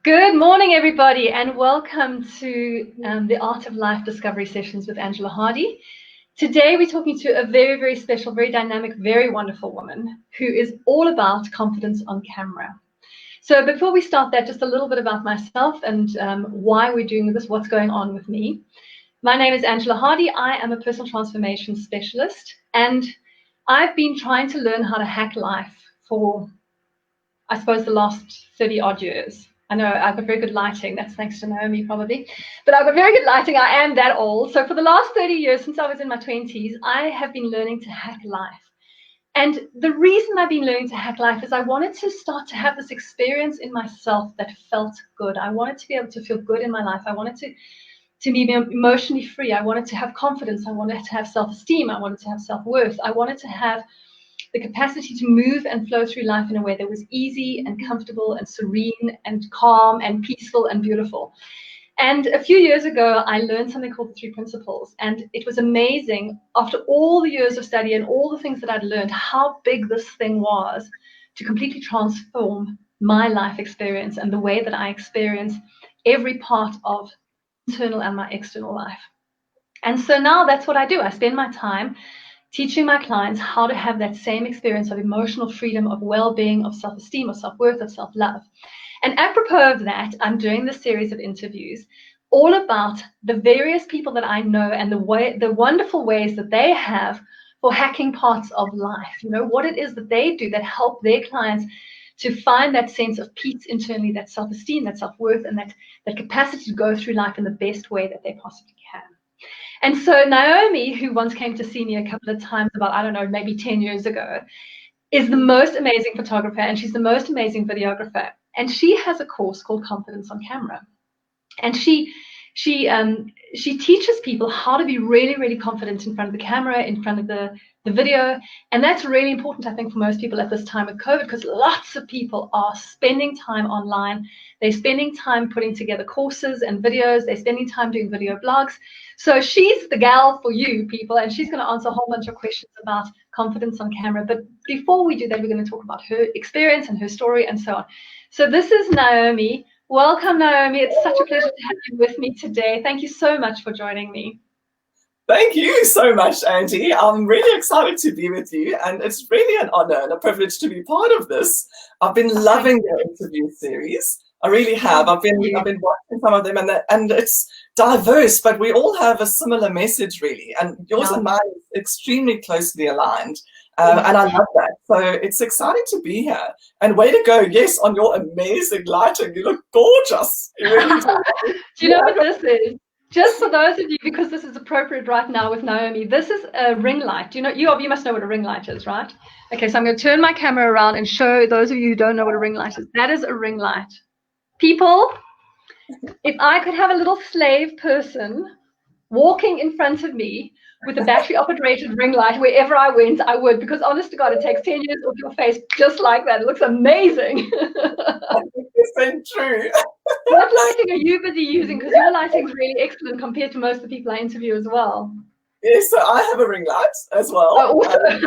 Good morning, everybody, and welcome to the Art of Life Discovery Sessions with Angela Hardy. Today, we're talking to a very, very special, very dynamic, very wonderful woman who is all about confidence on camera. So before we start that, just a little bit about myself and why we're doing this, what's going on with me. My name is Angela Hardy. I am a personal transformation specialist, and I've been trying to learn how to hack life for, I suppose, the last 30 odd years. I know I've got very good lighting. That's thanks to Naomi, probably. But I've got very good lighting. I am that old. So for the last 30 years, since I was in my 20s, I have been learning to hack life. And the reason I've been learning to hack life is I wanted to start to have this experience in myself that felt good. I wanted to be able to feel good in my life. I wanted to be emotionally free. I wanted to have confidence. I wanted to have self-esteem. I wanted to have self-worth. I wanted to have the capacity to move and flow through life in a way that was easy and comfortable and serene and calm and peaceful and beautiful. And a few years ago, I learned something called the 3 principles. And it was amazing, after all the years of study and all the things that I'd learned, how big this thing was to completely transform my life experience and the way that I experience every part of internal and my external life. And so now that's what I do. I spend my time teaching my clients how to have that same experience of emotional freedom, of well-being, of self-esteem, of self-worth, of self-love. And apropos of that, I'm doing this series of interviews all about the various people that I know and the wonderful ways that they have for hacking parts of life. You know, what it is that they do that help their clients to find that sense of peace internally, that self-esteem, that self-worth, and that capacity to go through life in the best way that they possibly can. And so Naomi, who once came to see me a couple of times about, I don't know, maybe 10 years ago, is the most amazing photographer, and she's the most amazing videographer. And she has a course called Confidence on Camera. And she teaches people how to be really, really confident in front of the camera, in front of the video. And that's really important, I think, for most people at this time of COVID, because lots of people are spending time online. They're spending time putting together courses and videos. They're spending time doing video blogs. So she's the gal for you people, and she's going to answer a whole bunch of questions about confidence on camera. But before we do that, we're going to talk about her experience and her story and so on. So this is Naomi. Welcome, Naomi. It's such a pleasure to have you with me today. Thank you so much for joining me. Thank you so much, Angie. I'm really excited to be with you, and it's really an honor and a privilege to be part of this. I've been loving the interview series. I really have. I've been watching some of them, and it's diverse, but we all have a similar message, really. And yours and mine is extremely closely aligned. And I love that. So it's exciting to be here. And way to go, yes, on your amazing lighting. You look gorgeous. You really do. Do you know what this is? Just for those of you, because this is appropriate right now with Naomi, this is a ring light. Do you know? You must know what a ring light is, right? Okay, so I'm going to turn my camera around and show those of you who don't know what a ring light is. That is a ring light. People, if I could have a little slave person walking in front of me with a battery-operated ring light wherever I went, I would, because honest to God, it takes 10 years off your face just like that. It looks amazing. It's true. What lighting are you busy using? Because your lighting is really excellent compared to most of the people I interview as well. Yes, so I have a ring light as well. Oh, awesome.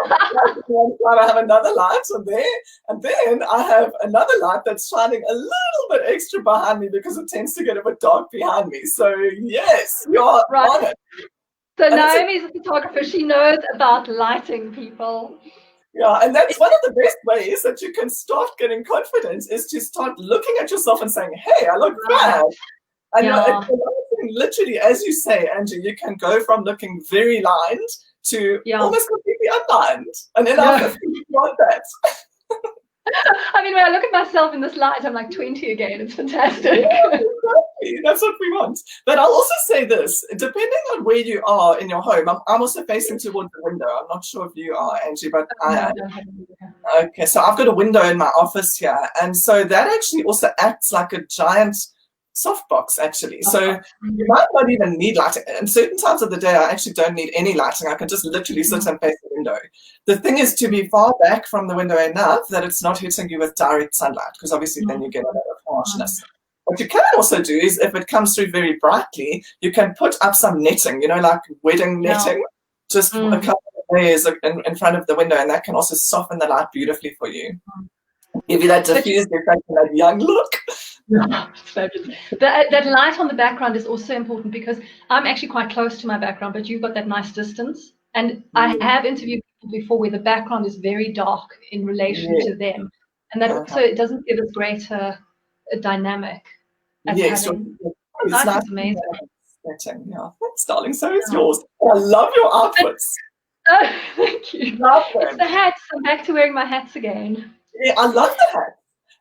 I have another light on there, and then I have another light that's shining a little bit extra behind me because it tends to get a bit dark behind me. So yes, you're right on it. So Naomi's a photographer. She knows about lighting, people. Yeah, and that's one of the best ways that you can start getting confidence is to start looking at yourself and saying, hey, I look bad. And literally, as you say, Angie, you can go from looking very lined to almost completely unlined. And then I want that. I mean, when I look at myself in this light, I'm like 20 again. It's fantastic. Yeah, exactly. That's what we want. But I'll also say this, depending on where you are in your home, I'm also facing towards the window. I'm not sure if you are, Angie, but I am. Okay, so I've got a window in my office here. And so that actually also acts like a giant softbox, actually. So you might not even need lighting. And certain times of the day, I actually don't need any lighting. I can just literally sit and face the window. The thing is to be far back from the window enough that it's not hitting you with direct sunlight, because obviously then you get a lot of harshness. What you can also do is, if it comes through very brightly, you can put up some netting, you know, like wedding netting, just a couple of layers in front of the window, and that can also soften the light beautifully for you. Give you that diffused effect and that young look. That light on the background is also important because I'm actually quite close to my background, but you've got that nice distance. And I have interviewed people before where the background is very dark in relation to them. And that also, it doesn't give as great a dynamic as having. It's nice. Amazing. Yeah, thanks, darling. So is yours. I love your outfits. Oh, thank you. It's the hats. I'm back to wearing my hats again. Yeah, I love the hat.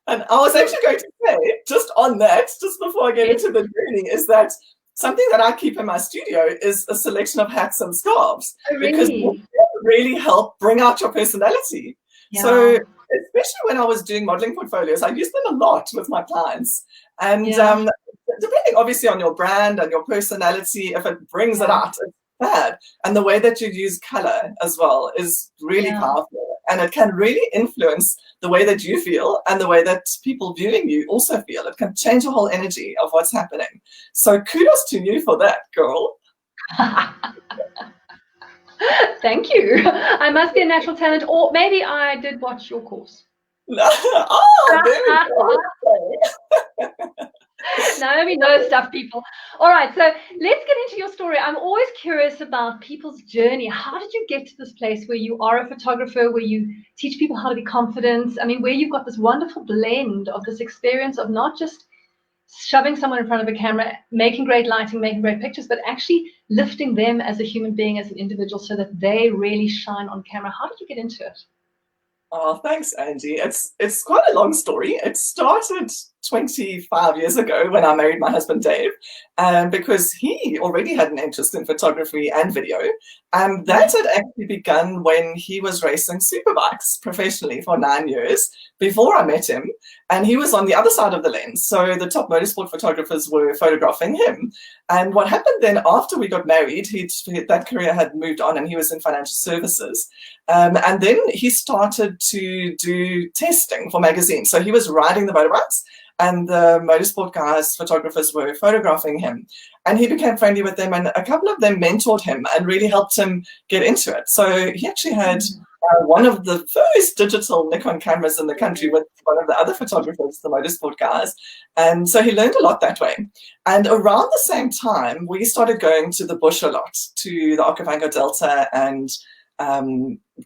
And I was actually going to say, just on that, just before I get into the journey, is that something that I keep in my studio is a selection of hats and scarves. Oh, really? Because they really help bring out your personality. Yeah. So especially when I was doing modeling portfolios, I used them a lot with my clients. And depending obviously on your brand and your personality, if it brings it out, it's bad. And the way that you use color as well is really powerful. And it can really influence the way that you feel and the way that people viewing you also feel. It can change the whole energy of what's happening. So kudos to you for that, girl. Thank you. I must be a natural talent, or maybe I did watch your course. Oh, there we go. Naomi knows stuff, people. All right, so let's get into your story. I'm always curious about people's journey. How did you get to this place where you are a photographer, where you teach people how to be confident? I mean, where you've got this wonderful blend of this experience of not just shoving someone in front of a camera, making great lighting, making great pictures, but actually lifting them as a human being, as an individual, so that they really shine on camera. How did you get into it? Oh, thanks, Angie. It's quite a long story. It started 25 years ago when I married my husband, Dave, because he already had an interest in photography and video. And that had actually begun when he was racing superbikes professionally for 9 years before I met him. And he was on the other side of the lens. So the top motorsport photographers were photographing him. And what happened then after we got married, that career had moved on and he was in financial services. And then he started to do testing for magazines. So he was riding the motorbikes and the motorsport guys, photographers were photographing him. And he became friendly with them, and a couple of them mentored him and really helped him get into it. So he actually had one of the first digital Nikon cameras in the country with one of the other photographers, the motorsport guys. And so he learned a lot that way. And around the same time, we started going to the bush a lot, to the Okavango Delta and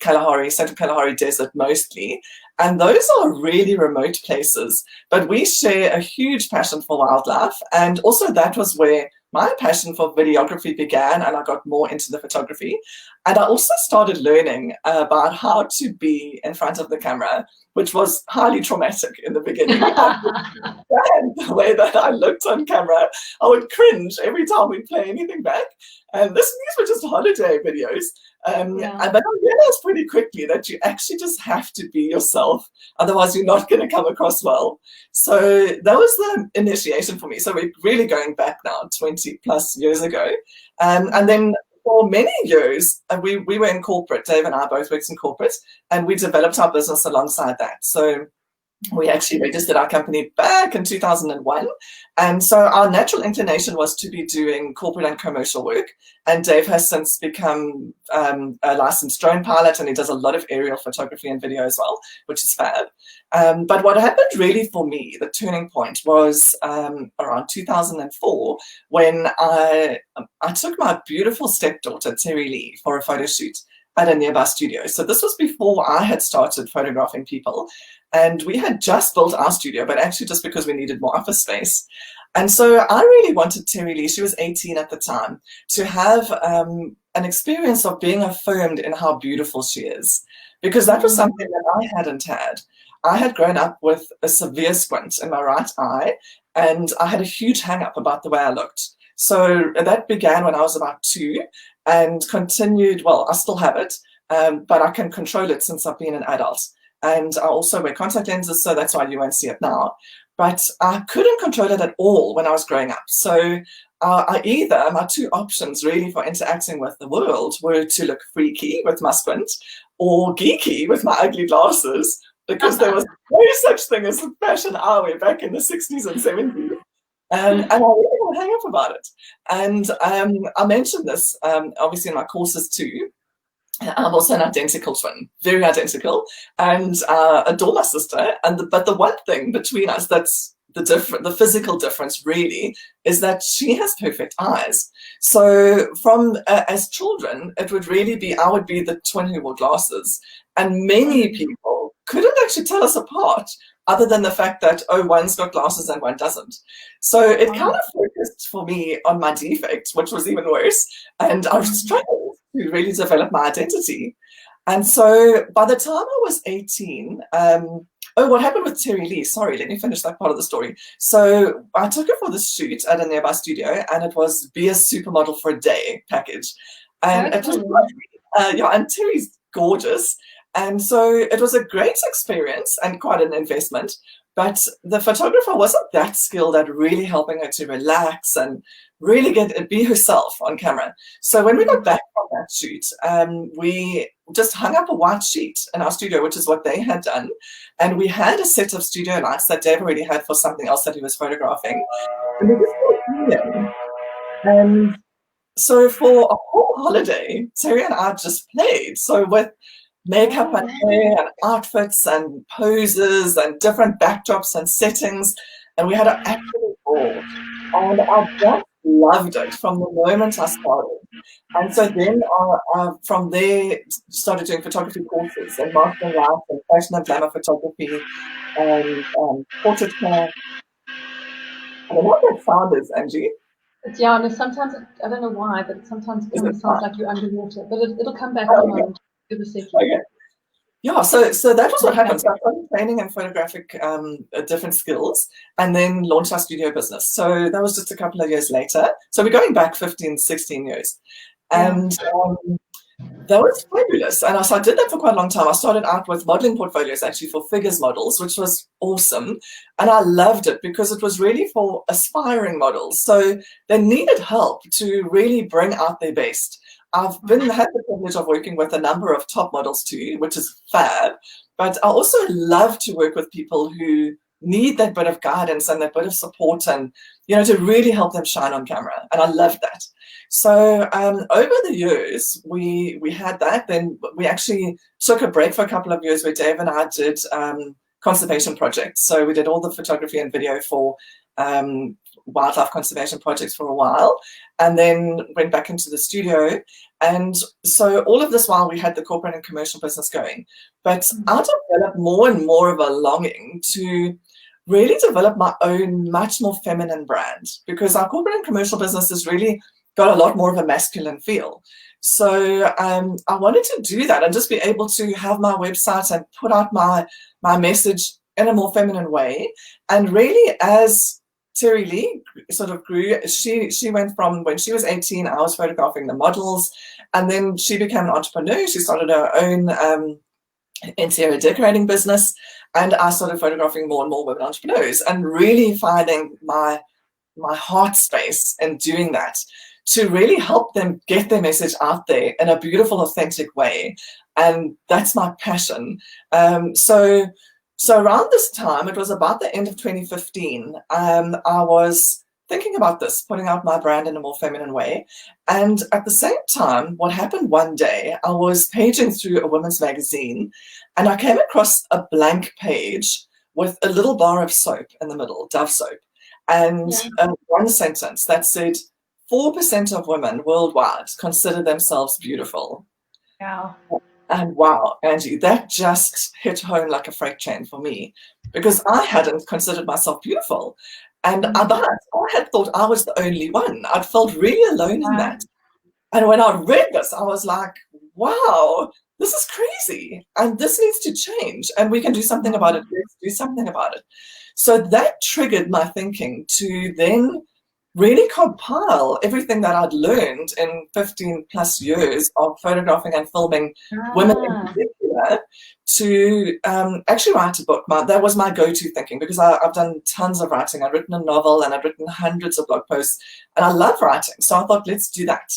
Kalahari, Central Kalahari Desert mostly. And those are really remote places, but we share a huge passion for wildlife. And also that was where my passion for videography began, and I got more into the photography. And I also started learning about how to be in front of the camera, which was highly traumatic in the beginning. And the way that I looked on camera, I would cringe every time we play anything back. And these were just holiday videos. But I realized pretty quickly that you actually just have to be yourself. Otherwise, you're not going to come across well. So that was the initiation for me. So we're really going back now 20 plus years ago. And then for many years, we were in corporate. Dave and I both worked in corporate, and we developed our business alongside that. So we actually registered our company back in 2001. And so our natural inclination was to be doing corporate and commercial work. And Dave has since become a licensed drone pilot, and he does a lot of aerial photography and video as well, which is fab. But what happened really for me, the turning point, was around 2004 when I took my beautiful stepdaughter, Terry Lee, for a photo shoot at a nearby studio. So this was before I had started photographing people. And we had just built our studio, but actually just because we needed more office space. And so I really wanted Terry Lee, she was 18 at the time, to have an experience of being affirmed in how beautiful she is, because that was something that I hadn't had. I had grown up with a severe squint in my right eye, and I had a huge hang-up about the way I looked. So that began when I was about 2 and continued, well, I still have it, but I can control it since I've been an adult. And I also wear contact lenses, so that's why you won't see it now. But I couldn't control it at all when I was growing up. So my 2 options really for interacting with the world were to look freaky with my squint or geeky with my ugly glasses, because there was no such thing as fashion eyewear back in the 60s and 70s. And I really had a hang up about it. And I mentioned this obviously in my courses too. I'm also an identical twin, very identical, and adore my sister. But the one thing between us that's the physical difference really is that she has perfect eyes. So from as children, it would really be I would be the twin who wore glasses, and many people couldn't actually tell us apart, other than the fact that, oh, one's got glasses and one doesn't. So it kind of focused for me on my defect, which was even worse, and I struggled to really develop my identity. And so by the time I was 18, oh, what happened with Terry Lee? Sorry, let me finish that part of the story. So I took her for this shoot at a nearby studio, and it was be a supermodel for a day package. And it was lovely. Yeah, and Terry's gorgeous. And so it was a great experience and quite an investment. But the photographer wasn't that skilled at really helping her to relax and really be herself on camera. So when we got back from that shoot, we just hung up a white sheet in our studio, which is what they had done. And we had a set of studio lights that Dave already had for something else that he was photographing. And we just and so for a whole holiday, Terry and I just played. So with makeup and hair and outfits and poses and different backdrops and settings, and we had an absolute ball. And I just loved it from the moment I started. And so then from there, started doing photography courses and marketing life and fashion and glamour photography and portrait care. I don't know what that sound is, Angie. Yeah, no, sometimes, I don't know why, but sometimes it sounds like you're underwater, but it'll come back on. Give a second. Okay. Yeah, so that was what happened. So I started training in photographic different skills and then launched our studio business. So that was just a couple of years later. So we're going back 15, 16 years. And that was fabulous. And so I did that for quite a long time. I started out with modeling portfolios actually for figures models, which was awesome. And I loved it because it was really for aspiring models. So they needed help to really bring out their best. I've had the privilege of working with a number of top models too, which is fab. But I also love to work with people who need that bit of guidance and that bit of support and, you know, to really help them shine on camera. And I love that. So over the years, we had that. Then we actually took a break for a couple of years where Dave and I did conservation projects. So we did all the photography and video for wildlife conservation projects for a while, and then went back into the studio. And so all of this while we had the corporate and commercial business going. But I developed more and more of a longing to really develop my own much more feminine brand, because our corporate and commercial business has really got a lot more of a masculine feel. So I wanted to do that and just be able to have my website and put out my message in a more feminine way. And really, as Terry Lee sort of grew, she went from when she was 18, I was photographing the models, and then she became an entrepreneur. She started her own interior decorating business, and I started photographing more and more women entrepreneurs and really finding my heart space in doing that to really help them get their message out there in a beautiful, authentic way. And that's my passion. So around this time, it was about the end of 2015, I was thinking about this, putting out my brand in a more feminine way. And at the same time, what happened one day, I was paging through a women's magazine, and I came across a blank page with a little bar of soap in the middle, Dove soap, and one sentence that said, 4% of women worldwide consider themselves beautiful. Wow. And wow, Angie, that just hit home like a freight train for me, because I hadn't considered myself beautiful. And I had thought I was the only one. I'd felt really alone in that. And when I read this, I was like, wow, this is crazy. And this needs to change. And we can do something about it. Let's do something about it. So that triggered my thinking to then really compile everything that I'd learned in 15 plus years of photographing and filming women in particular, to actually write a book. That was my go-to thinking, because I've done tons of writing. I've written a novel and I've written hundreds of blog posts, and I love writing. So I thought, let's do that.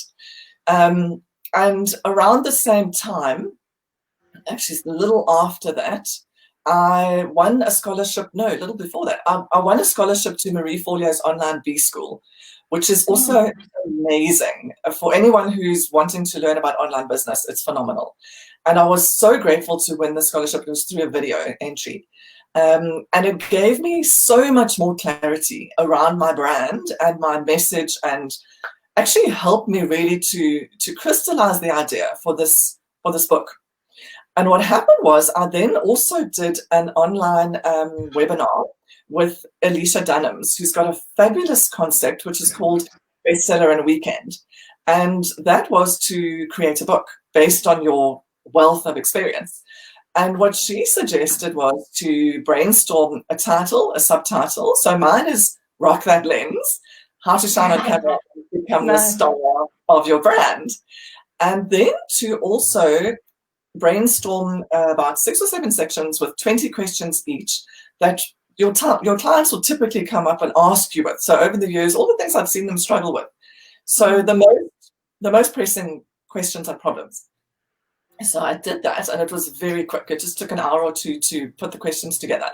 And around the same time, actually a little after that, I won a scholarship, no, a little before that, I won a scholarship to Marie Forleo's online B school, which is also amazing. For anyone who's wanting to learn about online business, it's phenomenal. And I was so grateful to win the scholarship. It was through a video entry. And it gave me so much more clarity around my brand and my message, and actually helped me really to crystallize the idea for this book. And what happened was I then also did an online webinar with Alicia Dunhams, who's got a fabulous concept, which is called Bestseller in a Weekend. And that was to create a book based on your wealth of experience. And what she suggested was to brainstorm a title, a subtitle. So mine is Rock That Lens, How to Shine on Camera and Become the Star of Your Brand. And then to also brainstorm about 6 or 7 sections with 20 questions each that your clients will typically come up and ask you with. So over the years, all the things I've seen them struggle with. So the most pressing questions and problems. So I did that, and it was very quick. It just took an hour or two to put the questions together.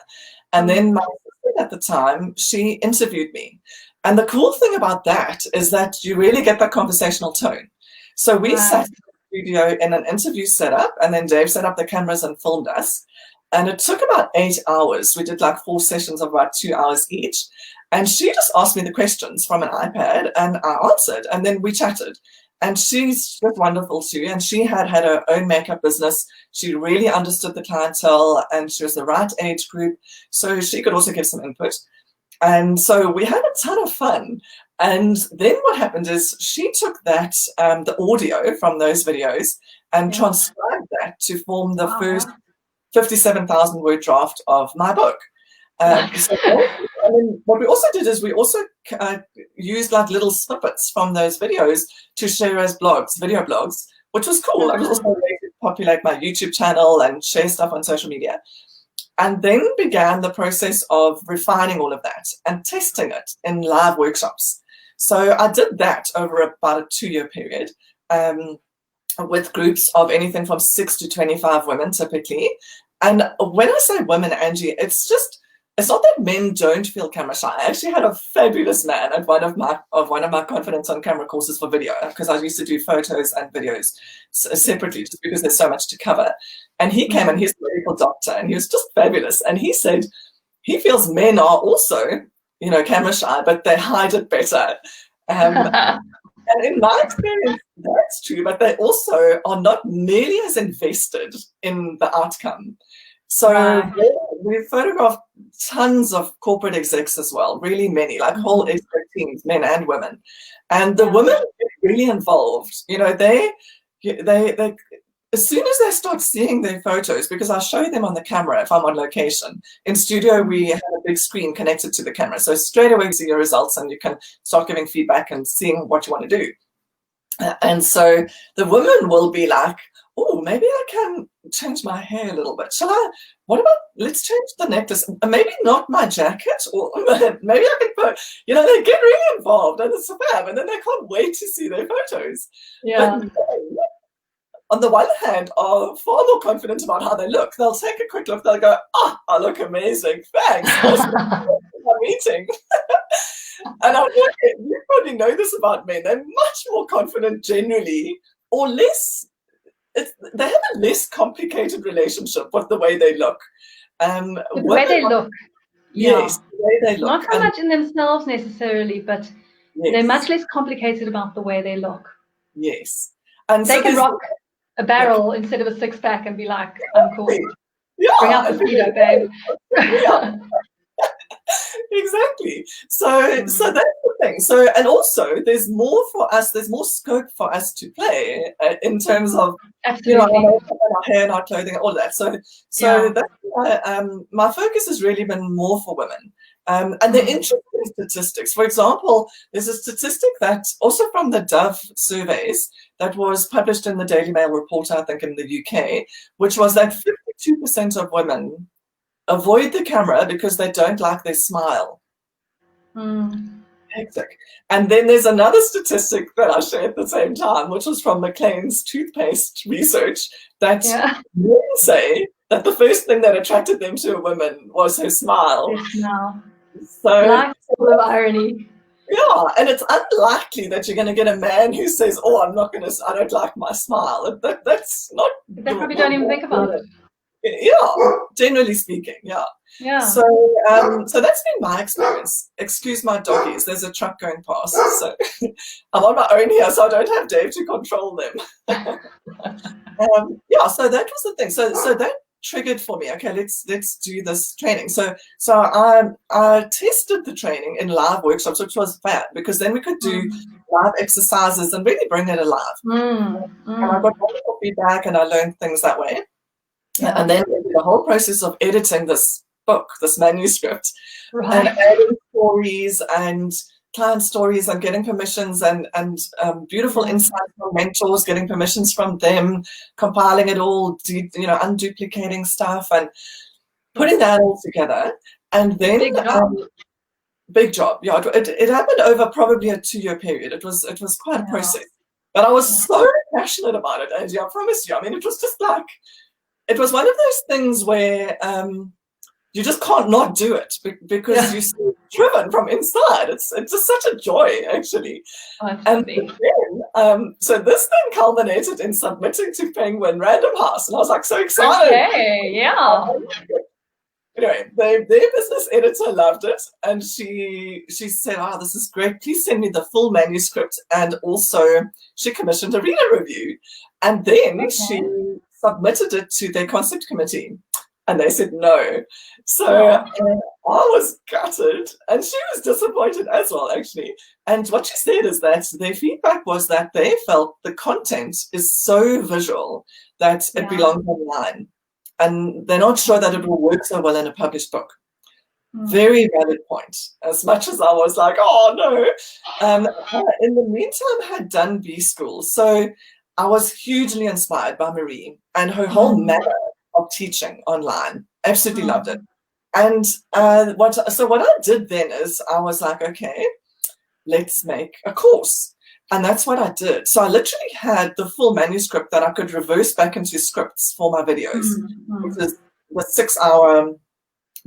And then my sister at the time, she interviewed me. And the cool thing about that is that you really get that conversational tone. So we sat in the studio in an interview setup, and then Dave set up the cameras and filmed us. And it took about 8 hours. We did like 4 sessions of about 2 hours each. And she just asked me the questions from an iPad, and I answered, and then we chatted. And she's just wonderful too. And she had her own makeup business. She really understood the clientele, and she was the right age group. So she could also give some input. And so we had a ton of fun. And then what happened is she took that, the audio from those videos, and transcribed that to form the first 57,000 word draft of my book. So, and then what we also did is we also used like little snippets from those videos to share as blogs, video blogs, which was cool. I was also able to populate my YouTube channel and share stuff on social media. And then began the process of refining all of that and testing it in live workshops. So I did that over about a 2-year period with groups of anything from 6 to 25 women typically. And when I say women, Angie, it's not that men don't feel camera shy. I actually had a fabulous man at one of my confidence on camera courses for video, because I used to do photos and videos separately just because there's so much to cover. And he came, and he's a medical doctor, and he was just fabulous. And he said he feels men are also, camera shy, but they hide it better. And in my experience, that's true, but they also are not nearly as invested in the outcome. So we photographed tons of corporate execs as well, really many, like whole exec teams, men and women. And the women get really involved. They as soon as they start seeing their photos, because I show them on the camera if I'm on location. In studio, we have a big screen connected to the camera. So straight away you see your results, and you can start giving feedback and seeing what you want to do. And so the women will be like, oh, maybe I can change my hair a little bit. Let's change the necklace. Maybe not my jacket, or maybe I can put, they get really involved, and it's fab, and then they can't wait to see their photos. Yeah. But on the one hand, are far more confident about how they look. They'll take a quick look, they'll go, I look amazing, thanks. My meeting. And I'm like, you probably know this about men. They're much more confident generally, or less. They have a less complicated relationship with the way they look. The way they look. Yes, the way they look. Not so much in themselves necessarily, but they're much less complicated about the way they look. Yes. And they can rock a barrel instead of a 6-pack and be like, I'm cool. Yeah. Bring out the speedo, babe. Yeah. Exactly. So that's the thing. So, and also there's more scope for us to play in terms of our hair and our clothing and all of that. So that's my focus has really been more for women. And the interesting statistics, for example, there's a statistic that also from the Dove surveys that was published in the Daily Mail Reporter, I think in the UK, which was that 52% of women avoid the camera because they don't like their smile. Hectic. And then there's another statistic that I share at the same time, which was from McLean's toothpaste research, that men say that the first thing that attracted them to a woman was her smile. Her smile. So like full of irony. Yeah, and it's unlikely that you're going to get a man who says, "Oh, I don't like my smile." That's not. They probably don't even think about it. Yeah, generally speaking, yeah. Yeah. So, so that's been my experience. Excuse my doggies. There's a truck going past, so I'm on my own here, so I don't have Dave to control them. Yeah, so that was the thing. So that triggered for me. Okay, let's do this training. So I tested the training in live workshops, which was fab because then we could do live exercises and really bring it alive. And I got wonderful feedback, and I learned things that way. Yeah. And then the whole process of editing this book, this manuscript, and adding stories and client stories and getting permissions and beautiful insights from mentors, getting permissions from them, compiling it all, unduplicating stuff and putting that all together. And then big job. Yeah, it happened over probably a 2-year period. It was quite a process, but I was so passionate about it, Angie. I promise you. I mean, it was just like. It was one of those things where you just can't not do it because you're so driven from inside. It's just such a joy, actually. And then, so this thing culminated in submitting to Penguin Random House, and I was like so excited. Okay, yeah. Anyway, their business editor loved it, and she said, "Oh, this is great. Please send me the full manuscript." And also, she commissioned a reader review, and then she submitted it to their concept committee, and they said no. So I was gutted, and she was disappointed as well, actually. And what she said is that their feedback was that they felt the content is so visual that it belongs online, and they're not sure that it will work so well in a published book. Very valid point. As much as I was like, oh no. In the meantime, I had done B School, so I was hugely inspired by Marie and her whole manner of teaching online. Absolutely loved it. And what I did then is I was like, okay, let's make a course. And that's what I did. So I literally had the full manuscript that I could reverse back into scripts for my videos, which is the 6-hour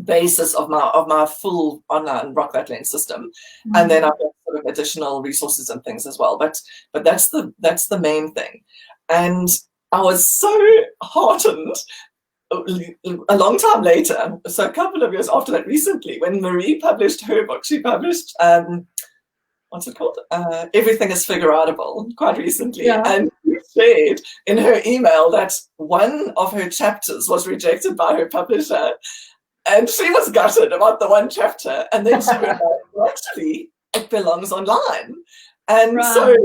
basis of my full online Rock That Lens system. And then I've got sort of additional resources and things as well. But that's the main thing. And I was so heartened a long time later, so a couple of years after that, recently, when Marie published her book. She published what's it called? Everything is Figureoutable, quite recently. And she shared in her email that one of her chapters was rejected by her publisher. And she was gutted about the one chapter. And then she realized, well, actually, it belongs online. And so,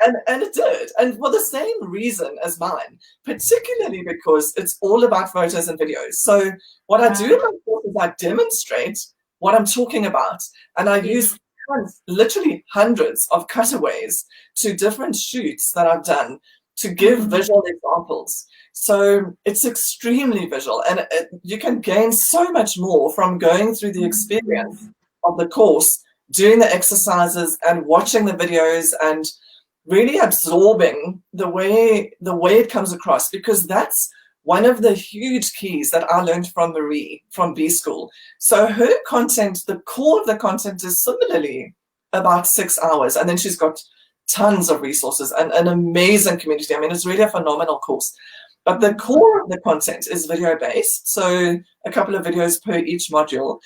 and it did. And for the same reason as mine, particularly because it's all about photos and videos. So what I do in my course is I demonstrate what I'm talking about. And I use literally hundreds of cutaways to different shoots that I've done to give visual examples. So it's extremely visual, and you can gain so much more from going through the experience of the course, doing the exercises and watching the videos and really absorbing the way it comes across, because that's one of the huge keys that I learned from Marie from B School. So her content, the core of the content is similarly about 6 hours, and then she's got tons of resources and an amazing community. I mean, it's really a phenomenal course. But the core of the content is video-based, so a couple of videos per each module.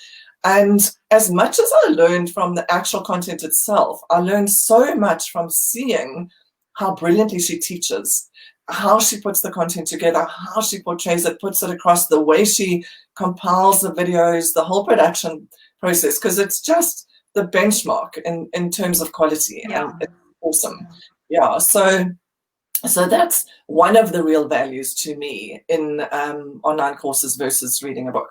And as much as I learned from the actual content itself, I learned so much from seeing how brilliantly she teaches, how she puts the content together, how she portrays it, puts it across, the way she compiles the videos, the whole production process, because it's just the benchmark in terms of quality. And it's awesome. Yeah, so that's one of the real values to me in online courses versus reading a book.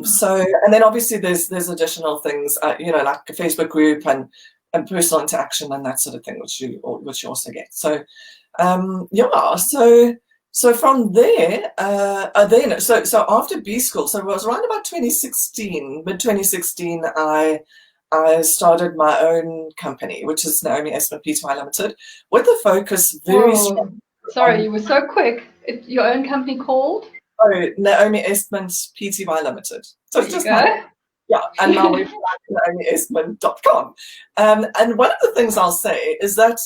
So, and then obviously there's additional things, like a Facebook group and personal interaction and that sort of thing, which you also get. So, so from there, so after B School, so it was around about 2016, mid-2016, I started my own company, which is Naomi Estment Pty Limited, with a focus very strong. Sorry, you were so quick. Your own company called? Oh, Naomi Estment Pty Limited. So it's just Yeah, and my website, naomiestment.com. And one of the things I'll say is that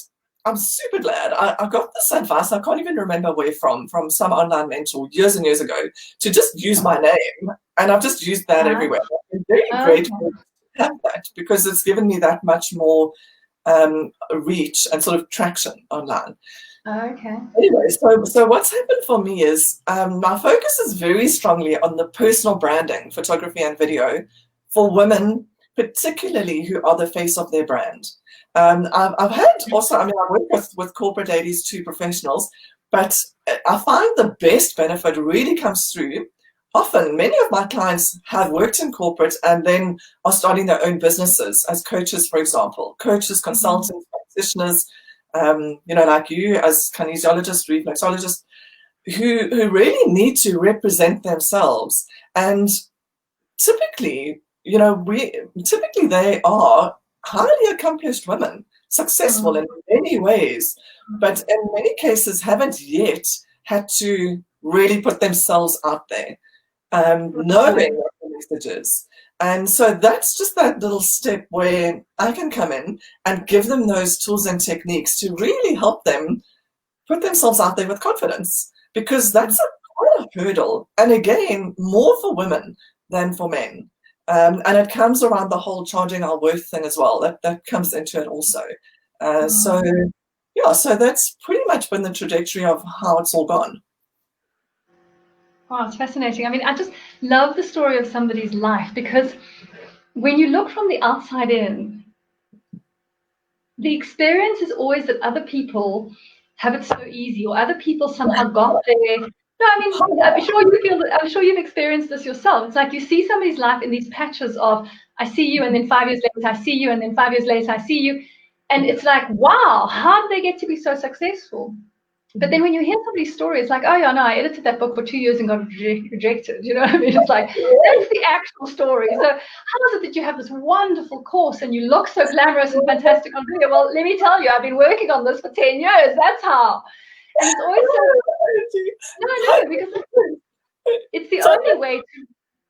I'm super glad I got this advice. I can't even remember where from some online mentor years and years ago, to just use my name. And I've just used that everywhere. I'm very grateful to have that, because it's given me that much more reach and sort of traction online. Okay. Anyway, so what's happened for me is my focus is very strongly on the personal branding, photography and video, for women, particularly who are the face of their brand. I've had also, I work with corporate ladies to professionals, but I find the best benefit really comes through. Often, many of my clients have worked in corporate and then are starting their own businesses as coaches, for example, coaches, consultants, practitioners, like you as kinesiologists, reflexologists, who really need to represent themselves. And typically, they are highly accomplished women, successful in many ways, but in many cases haven't yet had to really put themselves out there, knowing what the message is. And so that's just that little step where I can come in and give them those tools and techniques to really help them put themselves out there with confidence, because that's quite a hurdle. And again, more for women than for men. And it comes around the whole charging our worth thing as well. That comes into it also. So that's pretty much been the trajectory of how it's all gone. Wow, it's fascinating. I just love the story of somebody's life, because when you look from the outside in, the experience is always that other people have it so easy, or other people somehow got there. No, I'm sure you've experienced this yourself. It's like you see somebody's life in these patches of, I see you, and then 5 years later I see you, and then 5 years later I see you. And it's like, wow, how did they get to be so successful? But then when you hear somebody's story, it's like, oh yeah, no, I edited that book for 2 years and got rejected. You know what I mean? It's like, that's the actual story. So how is it that you have this wonderful course and you look so glamorous and fantastic on video? Well, let me tell you, I've been working on this for 10 years. That's how. And it's always no, because it's the only way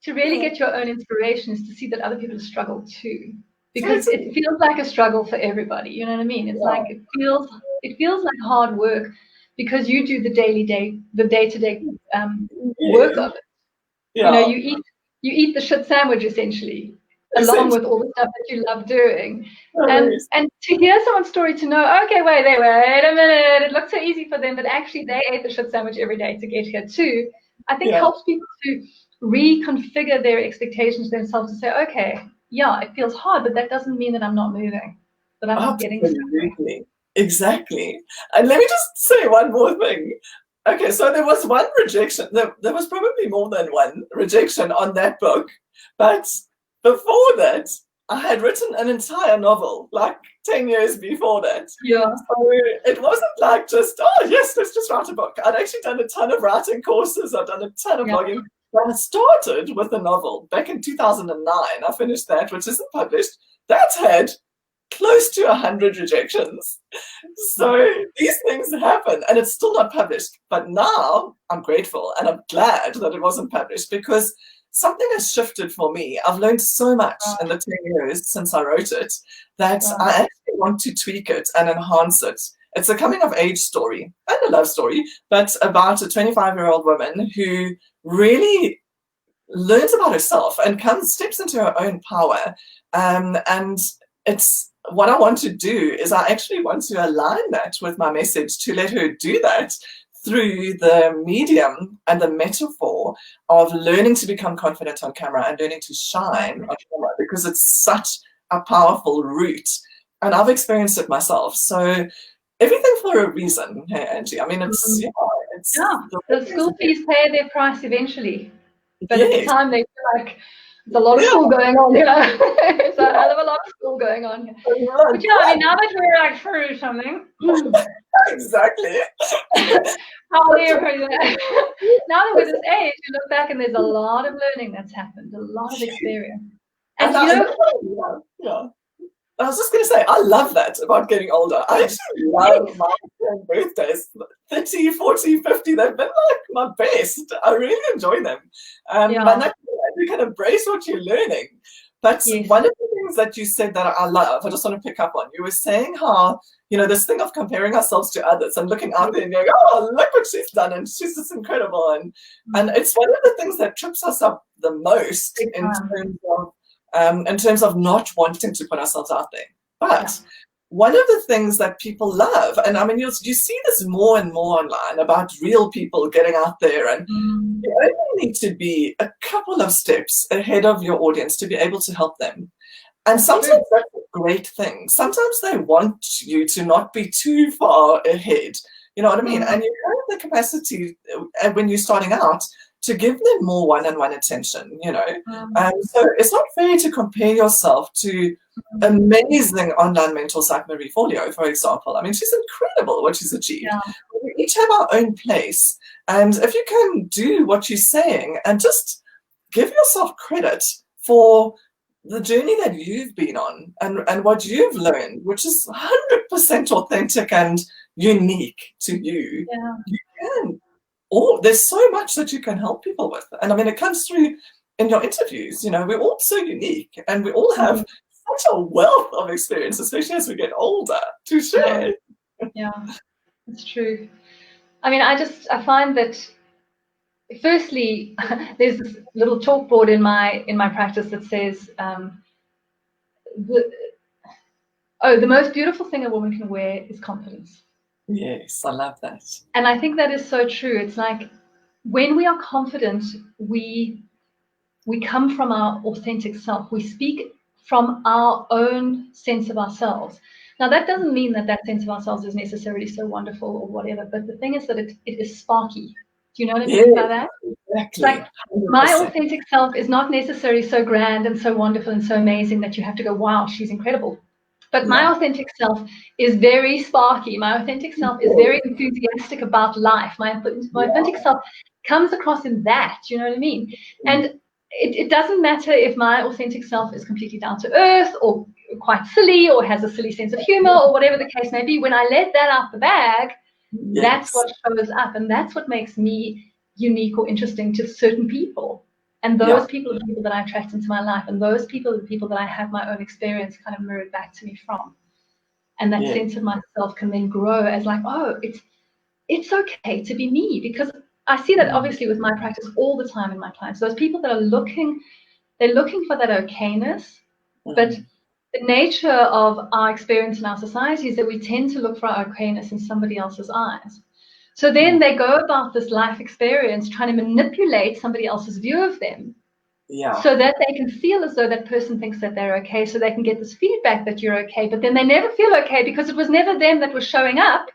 to really get your own inspiration, is to see that other people struggle too. Because it feels like a struggle for everybody. You know what I mean? It's like it feels like hard work, because you do the day-to-day work of it. Yeah. You eat the shit sandwich essentially, along with all the stuff that you love doing. And to hear someone's story, to know, okay, wait a minute, it looks so easy for them, but actually they ate the shit sandwich every day to get here too, I think helps people to reconfigure their expectations themselves, to say, okay, yeah, it feels hard, but that doesn't mean that I'm not moving, that I'm not getting somewhere. Exactly. And let me just say one more thing. Okay, so there was one rejection. There was probably more than one rejection on that book. But before that, I had written an entire novel, like 10 years before that. Yeah. So it wasn't like just, oh, yes, let's just write a book. I'd actually done a ton of writing courses. I'd done a ton of blogging. But I started with a novel back in 2009. I finished that, which isn't published. That's had close to 100 rejections. So these things happen, and it's still not published. But now I'm grateful and I'm glad that it wasn't published, because something has shifted for me. I've learned so much in the 10 years since I wrote it that I actually want to tweak it and enhance it. It's a coming of age story and a love story, but about a 25-year-old woman who really learns about herself and steps into her own power. And it's what I want to do is I actually want to align that with my message, to let her do that through the medium and the metaphor of learning to become confident on camera and learning to shine on camera, because it's such a powerful route. And I've experienced it myself. So everything for a reason, hey, Angie. It's the school fees pay their price eventually. But at the time, they feel like there's a lot of school going on here. It's a hell of a lot of school going on here. But now that we're like through something. Exactly. Now that we're this age, you look back and there's a lot of learning that's happened, a lot of experience. And I was just going to say, I love that about getting older. I actually love my birthdays. 30, 40, 50, they've been like my best. I really enjoy them. But you can embrace what you're learning. But Yes. one of the things that you said that I love, I just want to pick up on, you were saying how, this thing of comparing ourselves to others and looking out there and going, oh, look what she's done, and she's just incredible. And it's one of the things that trips us up the most in terms of not wanting to put ourselves out there. But one of the things that people love, and I mean, you see this more and more online about real people getting out there, and you only need to be a couple of steps ahead of your audience to be able to help them. And sometimes that's a great thing. Sometimes they want you to not be too far ahead. You know what I mean? And you have the capacity when you're starting out to give them more one-on-one attention, And so it's not fair to compare yourself to amazing online mentors like Marie Forleo, for example. I mean, she's incredible what she's achieved. Yeah. We each have our own place. And if you can do what you're saying and just give yourself credit for the journey that you've been on and what you've learned, which is 100% authentic and unique to you, you can. There's so much that you can help people with. And I mean, it comes through in your interviews. We're all so unique and we all have such a wealth of experience, especially as we get older, to share. Yeah, it's true. I mean, I find that firstly, there's this little chalkboard in my practice that says, the most beautiful thing a woman can wear is confidence. Yes, I love that. And I think that is so true. It's like when we are confident, we come from our authentic self. We speak from our own sense of ourselves. Now, that doesn't mean that sense of ourselves is necessarily so wonderful or whatever, but the thing is that it is sparky. Do you know what I mean by that? Exactly. Like, my authentic self is not necessarily so grand and so wonderful and so amazing that you have to go, wow, she's incredible. But my authentic self is very sparky. My authentic self is very enthusiastic about life. My authentic self comes across in that. Do you know what I mean? And it doesn't matter if my authentic self is completely down to earth or quite silly or has a silly sense of humor or whatever the case may be. When I let that out the bag, that's what shows up, and that's what makes me unique or interesting to certain people. And those people are the people that I attract into my life, and those people are the people that I have my own experience kind of mirrored back to me from. And that sense of myself can then grow as like, oh, it's okay to be me, because I see that obviously with my practice all the time in my clients. Those people that are looking for that okayness, but the nature of our experience in our society is that we tend to look for our okayness in somebody else's eyes. So then they go about this life experience trying to manipulate somebody else's view of them, so that they can feel as though that person thinks that they're okay, so they can get this feedback that you're okay, but then they never feel okay because it was never them that was showing up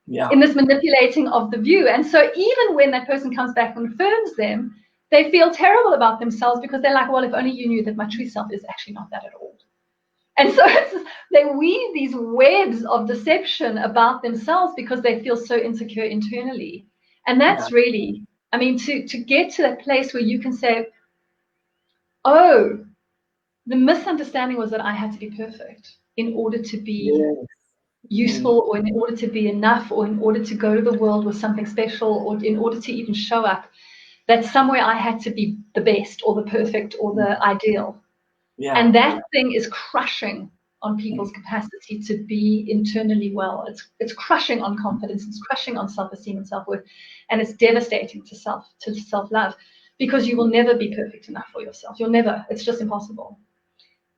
in this manipulating of the view. And so even when that person comes back and affirms them, they feel terrible about themselves because they're like, well, if only you knew that my true self is actually not that at all. And so they weave these webs of deception about themselves because they feel so insecure internally. And that's really, I mean, to get to that place where you can say, oh, the misunderstanding was that I had to be perfect in order to be useful, or in order to be enough, or in order to go to the world with something special, or in order to even show up, that somewhere I had to be the best or the perfect or the ideal. And that thing is crushing on people's capacity to be internally well. It's crushing on confidence. It's crushing on self-esteem and self-worth. And it's devastating to self-love, because you will never be perfect enough for yourself. You'll never. It's just impossible.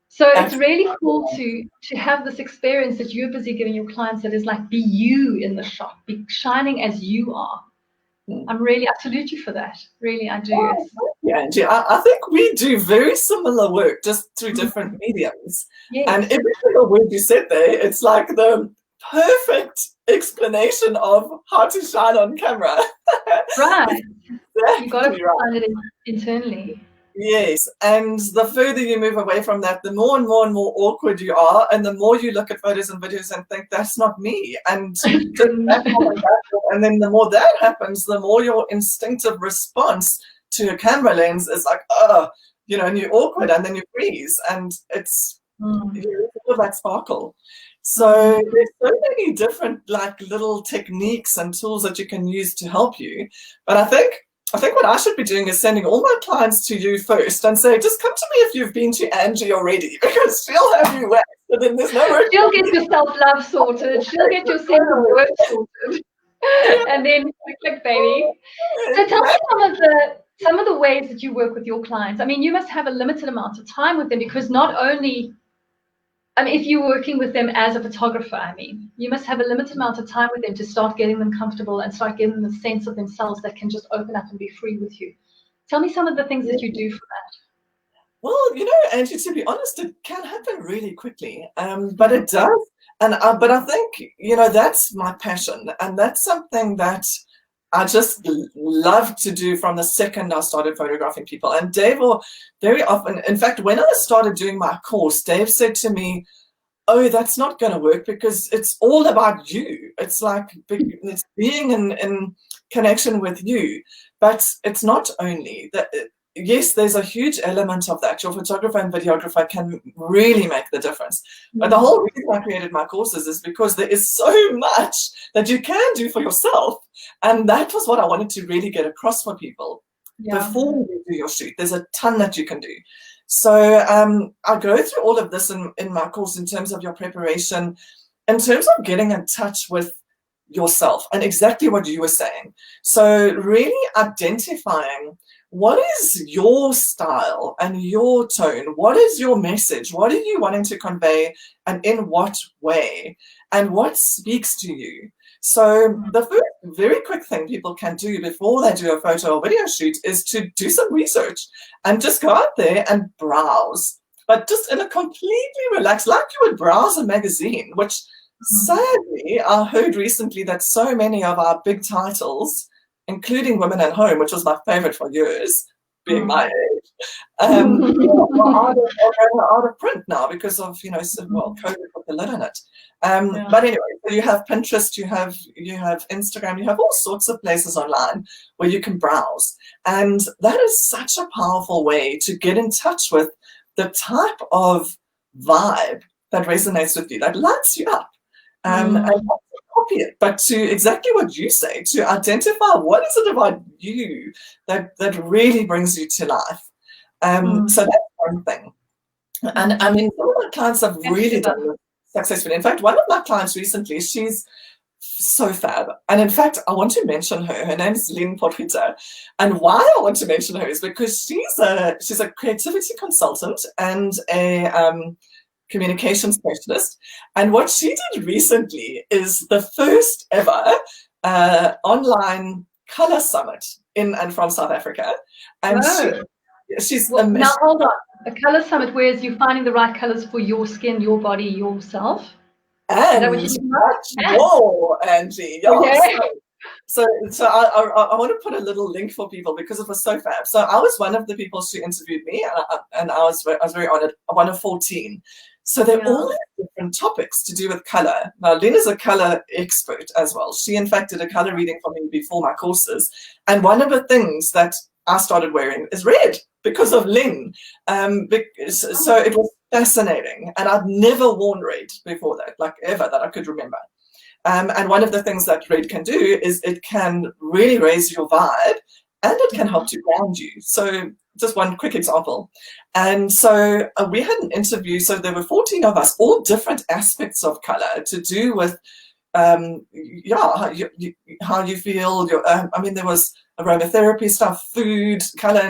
So it's really cool to have this experience that you're busy giving your clients, that is like, be you in the shop, be shining as you are. I salute you for that. Really, I do. Angie, I think we do very similar work, just through different mediums. And every single word you said there, it's like the perfect explanation of how to shine on camera. Right. You've got to find it internally. Yes, and the further you move away from that, the more and more and more awkward you are, and the more you look at photos and videos and think, that's not me, and and then the more that happens, the more your instinctive response to a camera lens is like, and you're awkward, and then you freeze, and it's you lose that sparkle. So there's so many different like little techniques and tools that you can use to help you, but I think I think what I should be doing is sending all my clients to you first and say, just come to me if you've been to Angie already, because she'll have you waxed. And then there's no work. She'll get your self-love sorted. She'll get your sense of worth sorted. And then click, baby. So tell me some of the ways that you work with your clients. I mean, you must have a limited amount of time with them, because not only, I mean, if you're working with them as a photographer, I mean, you must have a limited amount of time with them to start getting them comfortable and start getting them a sense of themselves that can just open up and be free with you. Tell me some of the things that you do for that. Well, you know, Angie, to be honest, it can happen really quickly, but it does. And but I think, you know, that's my passion, and that's something that I just love to do from the second I started photographing people. And Dave will very often, in fact, when I started doing my course, Dave said to me, oh, that's not going to work, because it's all about you. It's like it's being in connection with you. But it's not only that. Yes, there's a huge element of that. Your photographer and videographer can really make the difference. But the whole reason I created my courses is because there is so much that you can do for yourself. And that was what I wanted to really get across for people before you do your shoot. There's a ton that you can do. So I go through all of this in my course in terms of your preparation, in terms of getting in touch with yourself and exactly what you were saying. So really identifying what is your style and your tone? What is your message? What are you wanting to convey, and in what way? And what speaks to you? So the first very quick thing people can do before they do a photo or video shoot is to do some research and just go out there and browse, but just in a completely relaxed, like you would browse a magazine, which sadly, I heard recently that so many of our big titles, including Women at Home, which was my favorite for years, being my age, are out of print now because of, you know, well, COVID put the lid on it. But anyway, so you have Pinterest, you have Instagram, you have all sorts of places online where you can browse. And that is such a powerful way to get in touch with the type of vibe that resonates with you, that lights you up. And copy it, but to exactly what you say, to identify what is it about you that really brings you to life. So that's one thing. And I mean, some of my clients have really done this successfully. In fact, one of my clients recently, she's so fab. And in fact, I want to mention her. Her name is Lynn Potwita. And why I want to mention her is because she's a creativity consultant and a communication specialist. And what she did recently is the first ever online color summit in and from South Africa. And she's amazing. Now hold on, a color summit where you're finding the right colors for your skin, your body, yourself. And much more, Angie. Okay. So I want to put a little link for people because it was so fab. So I was one of the people who interviewed me, and I was very honored. One of 14. So they're all different topics to do with color. Now, Lynn is a color expert as well. She, in fact, did a color reading for me before my courses. And one of the things that I started wearing is red because of Lynn. So it was fascinating. And I'd never worn red before that, like ever, that I could remember. And one of the things that red can do is it can really raise your vibe, and it can help to ground you. So just one quick example. And so we had an interview. So there were 14 of us, all different aspects of color to do with, how you feel. I mean, there was aromatherapy stuff, food, color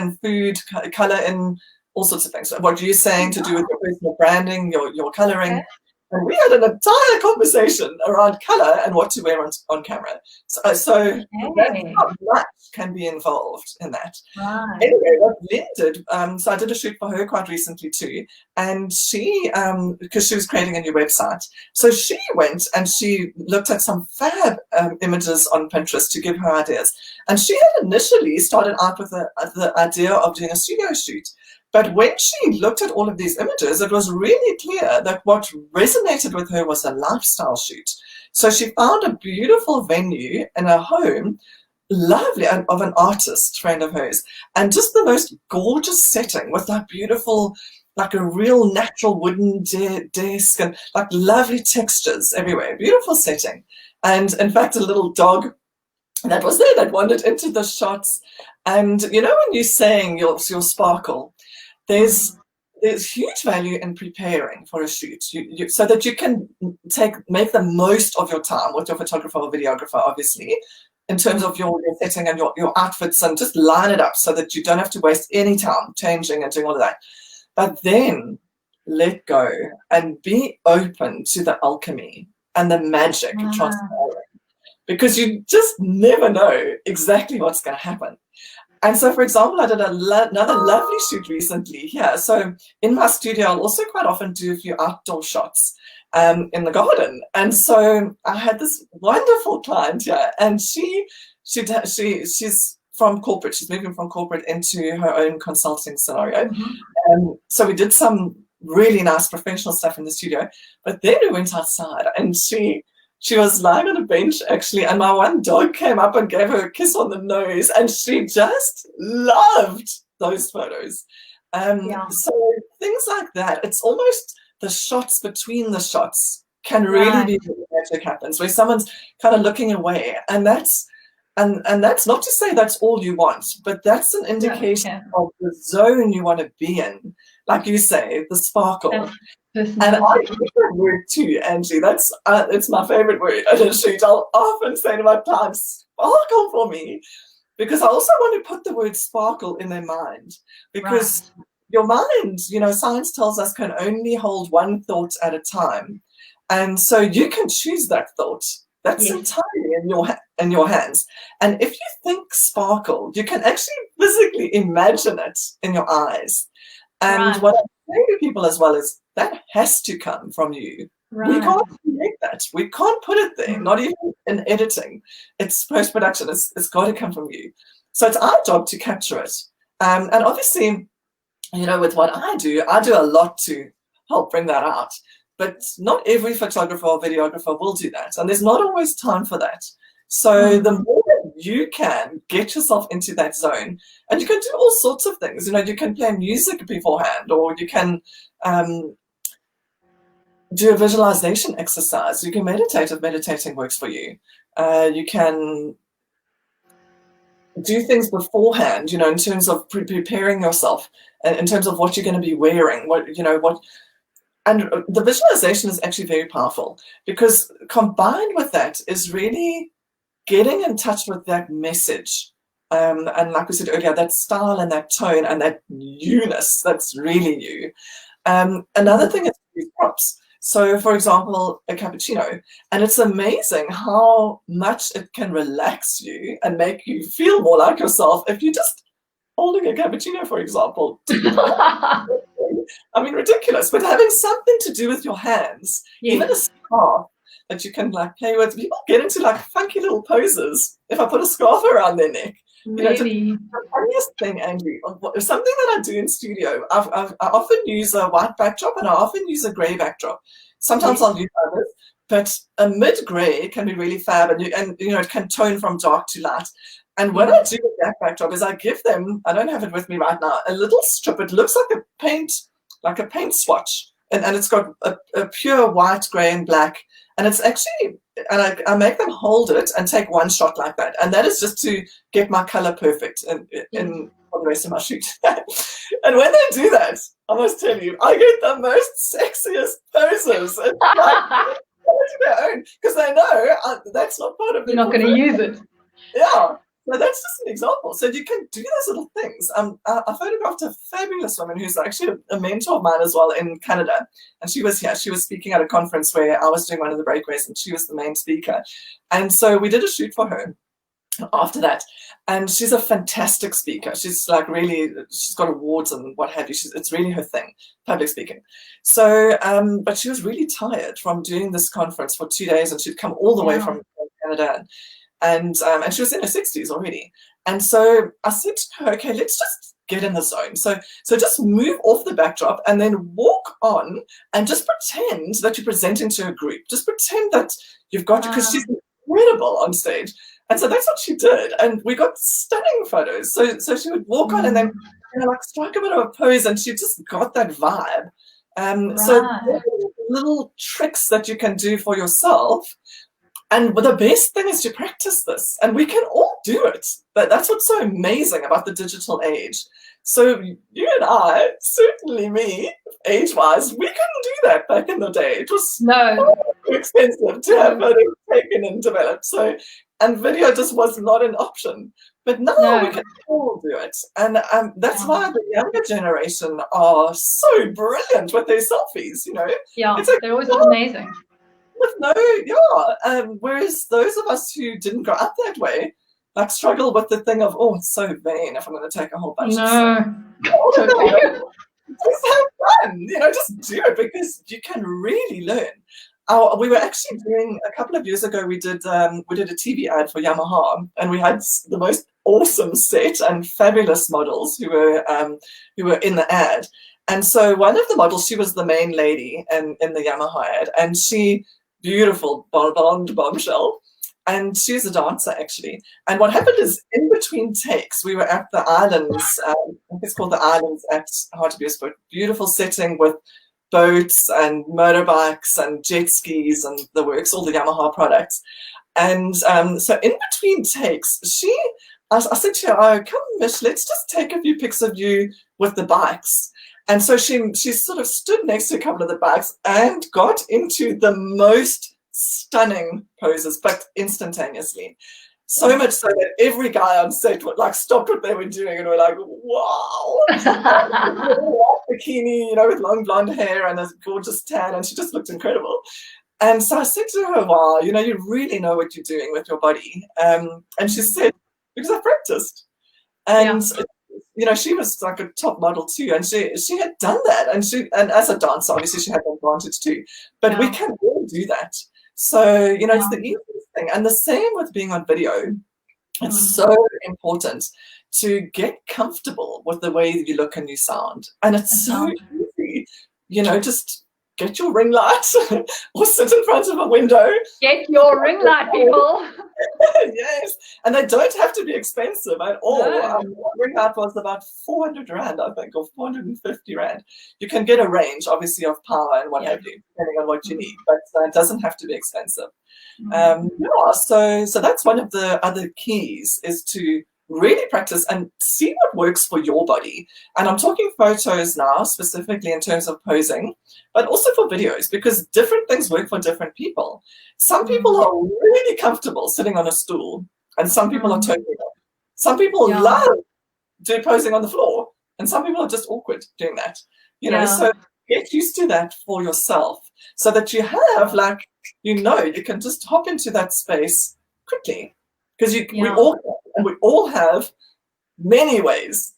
in all sorts of things. So what you're saying to do with your personal branding, your coloring. Okay. And we had an entire conversation around color and what to wear on camera. So that's how much can be involved in that. Right. Anyway, what Lynn did, so I did a shoot for her quite recently too, and she, because she was creating a new website, so she went and she looked at some fab images on Pinterest to give her ideas. And she had initially started out with the idea of doing a studio shoot. But when she looked at all of these images, it was really clear that what resonated with her was a lifestyle shoot. So she found a beautiful venue in her home, lovely, of an artist friend of hers, and just the most gorgeous setting with that beautiful, like a real natural wooden desk and like lovely textures everywhere, beautiful setting. And in fact, a little dog that was there, that wandered into the shots. And you know, when you're saying your sparkle, there's huge value in preparing for a shoot, so that you can make the most of your time with your photographer or videographer, obviously, in terms of your setting and your outfits, and just line it up so that you don't have to waste any time changing and doing all of that. But then let go and be open to the alchemy and the magic transpiring, because you just never know exactly what's going to happen. And so, for example, I did another lovely shoot recently here. So in my studio, I'll also quite often do a few outdoor shots in the garden. And so I had this wonderful client here, and she's from corporate. She's moving from corporate into her own consulting scenario. So we did some really nice professional stuff in the studio, but then we went outside, and she was lying on a bench, actually, and my one dog came up and gave her a kiss on the nose, and she just loved those photos. So things like that, it's almost the shots between the shots can really be where the magic happens, where someone's kind of looking away, and that's not to say that's all you want, but that's an indication of the zone you want to be in. Like you say, the sparkle. And I use that word too, Angie. That's it's my favorite word in a shoot. I'll often say to my clients, sparkle for me, because I also want to put the word sparkle in their mind, because your mind, you know, science tells us, can only hold one thought at a time, and so you can choose that thought. That's entirely in your hands. And if you think sparkle, you can actually physically imagine it in your eyes. And what I say to people as well is that has to come from you. We can't create that. We can't put it there, not even in editing. It's post-production. It's got to come from you. So it's our job to capture it. And obviously, you know, with what I do a lot to help bring that out. But not every photographer or videographer will do that. And there's not always time for that. So the more that you can get yourself into that zone, and you can do all sorts of things. You know, you can play music beforehand, or you can do a visualization exercise. You can meditate if meditating works for you. You can do things beforehand, you know, in terms of preparing yourself, in terms of what you're going to be wearing, and the visualization is actually very powerful, because combined with that is really getting in touch with that message. And like we said earlier, that style and that tone and that newness, that's really you. Another thing is props. So, for example, a cappuccino. And it's amazing how much it can relax you and make you feel more like yourself if you just holding a cappuccino, for example. I mean, ridiculous, but having something to do with your hands, even a scarf that you can like play with. People get into like funky little poses if I put a scarf around their neck. Really? You know, the funniest thing, Angie, something that I do in studio, I often use a white backdrop, and I often use a grey backdrop. Sometimes I'll use others, but a mid-grey can be really fab, and you know, it can tone from dark to light. And what I do with that backdrop is I give them, I don't have it with me right now, a little strip. It looks like a paint swatch, and it's got a pure white, grey, and black. And it's actually, and I make them hold it and take one shot like that. And that is just to get my color perfect in for the rest of my shoot. And when they do that, I must tell you, I get the most sexiest poses. It's like, their own, because they know that's not part of it. You're not going to use it. Yeah. So that's just an example. So you can do those little things. I photographed a fabulous woman who's actually a mentor of mine as well in Canada. And she was here. She was speaking at a conference where I was doing one of the breakaways, and she was the main speaker. And so we did a shoot for her after that. And she's a fantastic speaker. She's like really, she's got awards and what have you. It's really her thing, public speaking. So, but she was really tired from doing this conference for 2 days, and she'd come all the way from Canada. And she was in her 60s already. And so I said to her, okay, let's just get in the zone. So just move off the backdrop and then walk on and just pretend that you're presenting to a group. Just pretend that you've got, because she's incredible on stage. And so that's what she did. And we got stunning photos. So she would walk on and then like strike a bit of a pose, and she just got that vibe. So little tricks that you can do for yourself. And the best thing is to practice this, and we can all do it. But that's what's so amazing about the digital age. So you and I, certainly me, age-wise, we couldn't do that back in the day. It was so expensive to have photos taken and developed. So, and video just was not an option. But now we can all do it. And that's why the younger generation are so brilliant with their selfies, you know. Yeah, it's like, they always look amazing. Whereas those of us who didn't grow up that way, like, struggle with the thing of, oh, it's so vain if I'm going to take a whole bunch of stuff. Totally. Just have fun, you know, just do it, because you can really learn. We were actually doing, a couple of years ago, we did a TV ad for Yamaha, and we had the most awesome set and fabulous models who were in the ad. And so one of the models, she was the main lady in the Yamaha ad, and she, beautiful blonde bombshell, and she's a dancer actually. And what happened is, in between takes, we were at the islands, I think it's called the Islands at Hartbeespoort, beautiful setting with boats and motorbikes and jet skis and the works, all the Yamaha products. And so in between takes, I said to her, oh, come Mish, let's just take a few pics of you with the bikes. And so she sort of stood next to a couple of the bikes and got into the most stunning poses, but instantaneously. So much so that every guy on set would, like, stopped what they were doing and were like, wow. Bikini, you know, with long blonde hair and a gorgeous tan, and she just looked incredible. And so I said to her, wow, you know, you really know what you're doing with your body. And she said, because I practiced. And you know, she was like a top model too, and she had done that, and as a dancer, obviously she had an advantage too. But we can all do that. So, you know, it's the easiest thing. And the same with being on video. It's so important to get comfortable with the way that you look and you sound. And it's so easy, you know, just get your ring light or sit in front of a window. Get your ring light, people. Yes, and they don't have to be expensive at all. Ring light was about 400 Rand, I think, or 450 Rand. You can get a range, obviously, of power and what have you, depending on what you need, but it doesn't have to be expensive. So that's one of the other keys, is to really practice and see what works for your body. And I'm talking photos now, specifically in terms of posing, but also for videos, because different things work for different people. Some people are really comfortable sitting on a stool, and some people are totally not. Some people love posing on the floor, and some people are just awkward doing that. You know, so get used to that for yourself, so that you have, like, you know, you can just hop into that space quickly, because we all have many ways.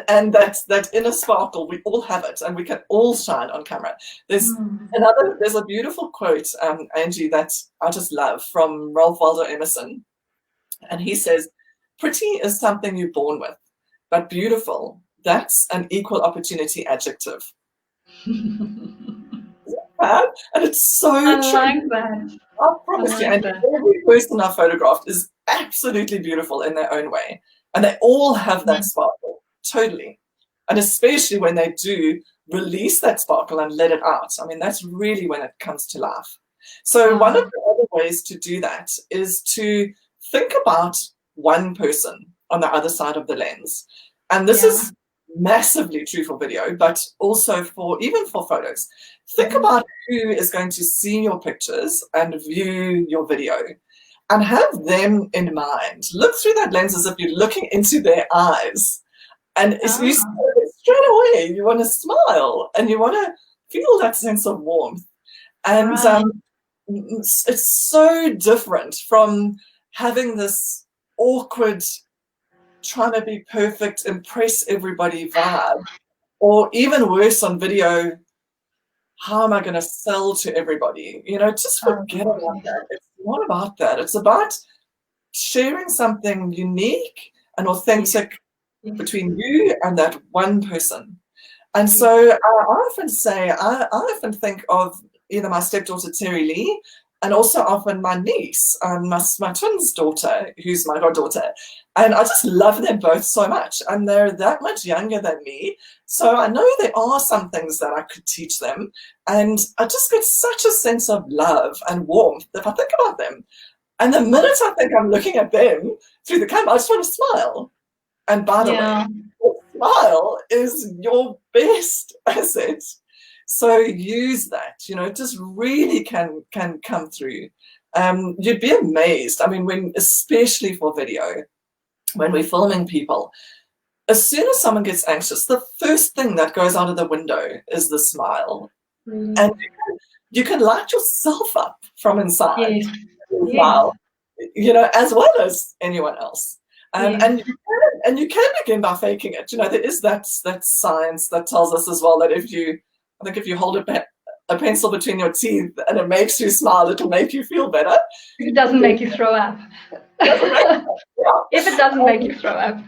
And that inner sparkle, we all have it, and we can all shine on camera. There's a beautiful quote, Angie, that I just love, from Ralph Waldo Emerson. And he says, pretty is something you're born with, but beautiful, that's an equal opportunity adjective. And it's so true. Like that. I promise you. And every person I photographed is absolutely beautiful in their own way. And they all have that sparkle. Totally. And especially when they do release that sparkle and let it out. I mean, that's really when it comes to life. So one of the other ways to do that is to think about one person on the other side of the lens. And this is massively true for video, but also even for photos. Think about who is going to see your pictures and view your video, and have them in mind. Look through that lens as if you're looking into their eyes. And you straight away, you want to smile and you want to feel that sense of warmth. And it's so different from having this awkward, trying to be perfect, impress everybody vibe, or even worse on video, how am I going to sell to everybody? You know, just forget about that. It's not about that. It's about sharing something unique and authentic between you and that one person. And so I often say, I often think of either my stepdaughter Terry Lee, and also often my niece, my twin's daughter, who's my goddaughter. And I just love them both so much. And they're that much younger than me. So I know there are some things that I could teach them. And I just get such a sense of love and warmth if I think about them. And the minute I think I'm looking at them through the camera, I just want to smile. And by the way, your smile is your best asset. So use that, you know, it just really can come through. You'd be amazed. I mean, especially for video, when we're filming people, as soon as someone gets anxious, the first thing that goes out of the window is the smile. And you can light yourself up from inside. Smile, you know, as well as anyone else. And you can begin by faking it. You know, there is that science that tells us as well that if you hold a pencil between your teeth and it makes you smile, it'll make you feel better. If it doesn't make you throw up. If it doesn't make you throw up.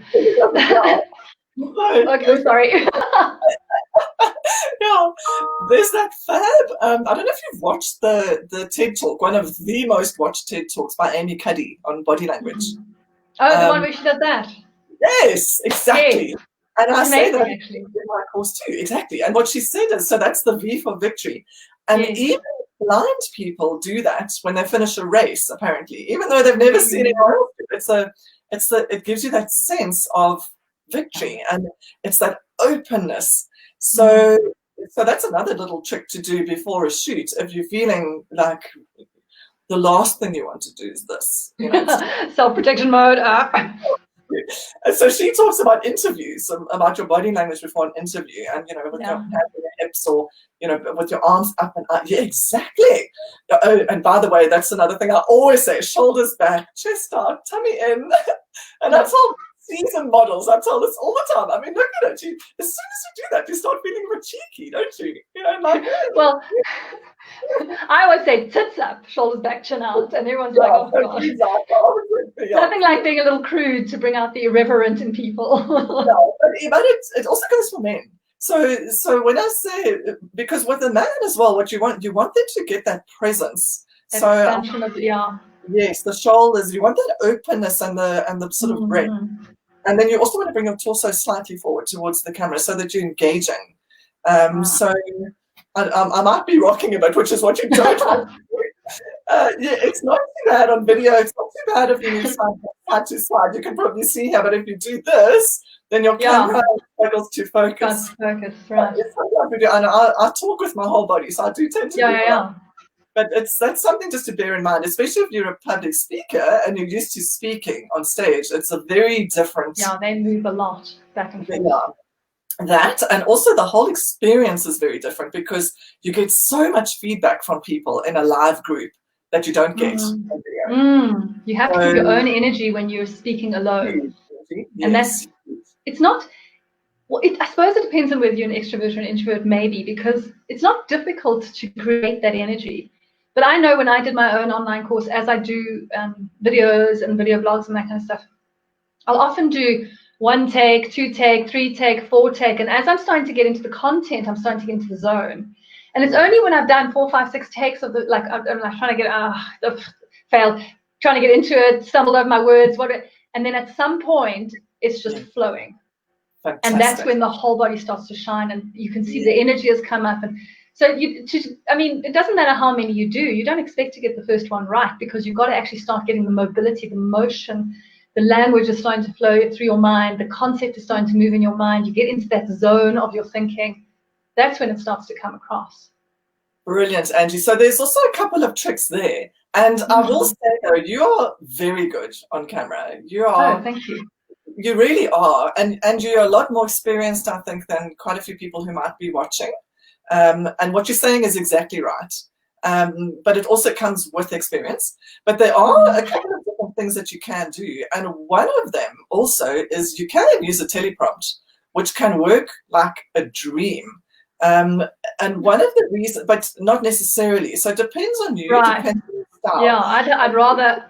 Okay, sorry. Yeah, there's that fab. I don't know if you've watched the TED Talk, one of the most watched TED Talks by Amy Cuddy on body language. Oh, the one where she does that. Yes, exactly. Yes. And I say that actually in my course too, exactly. And what she said is, so that's the V for victory. And even blind people do that when they finish a race, apparently, even though they've never seen anyone else do it. It gives you that sense of victory, and it's that openness. So that's another little trick to do before a shoot. If you're feeling like the last thing you want to do is this, you know, self-protection mode. And so she talks about interviews, about your body language before an interview, and you know, with your hands on your hips, or you know, with your arms up and up. Yeah, exactly. Oh, and by the way, that's another thing I always say: shoulders back, chest out, tummy in, and that's all. Seasoned models, I tell this all the time. I mean, look at it. As soon as you do that, you start feeling a bit cheeky, don't you? You know, like. Well, I always say tits up, shoulders back, chin out, and everyone's like, "Oh God." Nothing like being a little crude to bring out the irreverent in people. No, but it also goes for men. So when I say, because with a man as well, what you want them to get that presence. Expansion of yes, the shoulders. You want that openness and the sort of breadth. And then you also want to bring your torso slightly forward towards the camera so that you're engaging. So I might be rocking a bit, which is what you don't want to do. Yeah, it's not too bad on video. It's not too bad if you move side to side. You can probably see here, but if you do this, then your camera struggles to focus. Focus, right. And I talk with my whole body, so I do tend to But that's something just to bear in mind, especially if you're a public speaker and you're used to speaking on stage. It's a very different. Yeah, they move a lot back and forth. Yeah. That, and also the whole experience is very different because you get so much feedback from people in a live group that you don't get on video. You have to keep your own energy when you're speaking alone. And it's not. Well, I suppose it depends on whether you're an extrovert or an introvert, maybe, because it's not difficult to create that energy. But I know when I did my own online course, as I do videos and video blogs and that kind of stuff, I'll often do 1 take, 2 take, 3 take, 4 take. And as I'm starting to get into the content, I'm starting to get into the zone. And it's only when I've done 4, 5, 6 takes of I'm like trying to get, failed, trying to get into it, stumbled over my words, and then at some point, it's just flowing. Fantastic. And that's when the whole body starts to shine, and you can see the energy has come up. And so, it doesn't matter how many you do. You don't expect to get the first one right, because you've got to actually start getting the mobility, the motion, the language is starting to flow through your mind, the concept is starting to move in your mind. You get into that zone of your thinking. That's when it starts to come across. Brilliant, Angie. So there's also a couple of tricks there. And I will say, though, you are very good on camera. You are. Oh, thank you. You really are, and you're a lot more experienced, I think, than quite a few people who might be watching. And what you're saying is exactly right. But it also comes with experience. But there are a couple of different things that you can do, and one of them also is you can use a teleprompt, which can work like a dream. And one of the reasons, but not necessarily. So it depends on you. Right. It depends on your style. Yeah, I'd rather.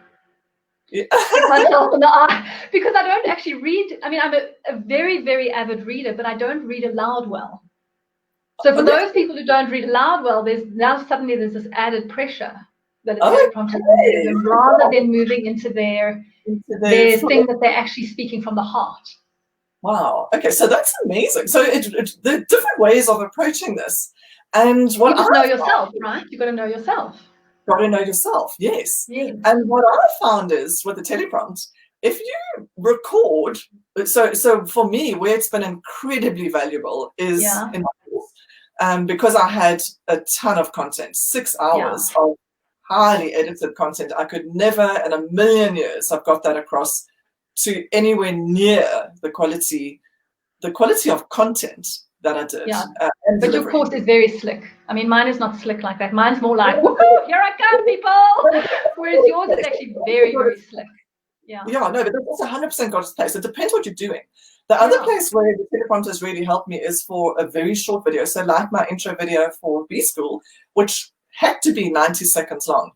Myself in the eye, because I don't actually read. I mean, I'm a very, very avid reader, but I don't read aloud well. So for those people who don't read aloud well, there's suddenly this added pressure. that a teleprompter is them, rather than moving into their thing that they're actually speaking from the heart. Wow. Okay, so that's amazing. So there are different ways of approaching this. And what you just know yourself, right? You've got to know yourself. Got to know yourself, yes. And what I found is with the teleprompt, if you record, so for me, where it's been incredibly valuable is in my course, because I had a ton of content, 6 hours of highly edited content. I could never in a million years have got that across to anywhere near the quality of content that I did. But your course is very slick. I mean, mine is not slick like that. Mine's more like, woohoo, here I come, people. Whereas yours is actually very, very slick. Yeah, no, but that's 100% got its place. It depends what you're doing. The other place where the teleprompters really helped me is for a very short video. So like my intro video for B School, which had to be 90 seconds long.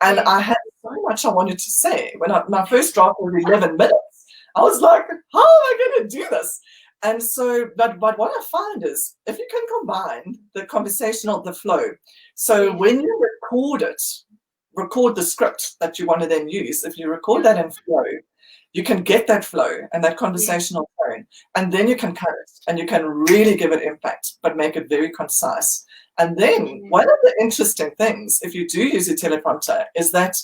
And I had so much I wanted to say. When my first draft was 11 minutes, I was like, how am I going to do this? And so, but what I find is if you can combine the conversational, the flow. So when you record the script that you want to then use. If you record that in flow, you can get that flow and that conversational tone, and then you can cut it and you can really give it impact, but make it very concise. And then one of the interesting things, if you do use a teleprompter, is that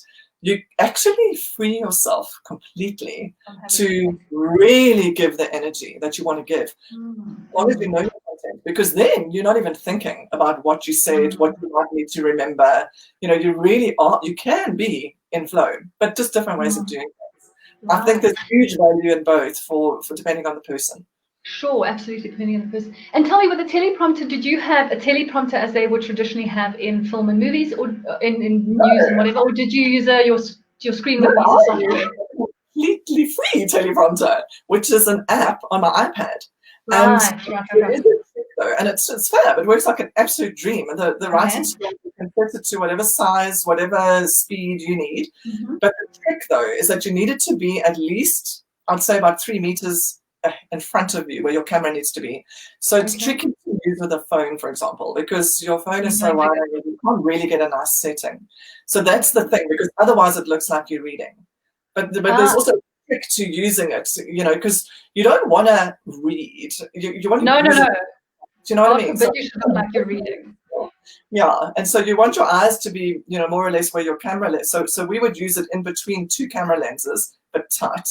you actually free yourself completely to really give the energy that you want to give. As long as you know your content, because then you're not even thinking about what you said, what you might need to remember. You really are, you can be in flow, but just different ways of doing things. I think there's huge value in both for depending on the person. Sure, absolutely, depending on the person. And tell me, with a teleprompter, did you have a teleprompter as they would traditionally have in film and movies, or in news and whatever, or did you use your screen with software? Completely free teleprompter, which is an app on my iPad. And it's fab. It works like an absolute dream. And the writing screen, you can set it to whatever size, whatever speed you need. But the trick, though, is that you need it to be at least, I'd say, about 3 meters in front of you where your camera needs to be. So it's tricky to use with a phone, for example, because your phone is so wide and you can't really get a nice setting. So that's the thing, because otherwise it looks like you're reading. But there's also a trick to using it, because you don't want to read. You want to No. Do you know what I mean? But you should look like you're reading. Yeah, and so you want your eyes to be, more or less where your camera lens. So we would use it in between 2 camera lenses, but tight,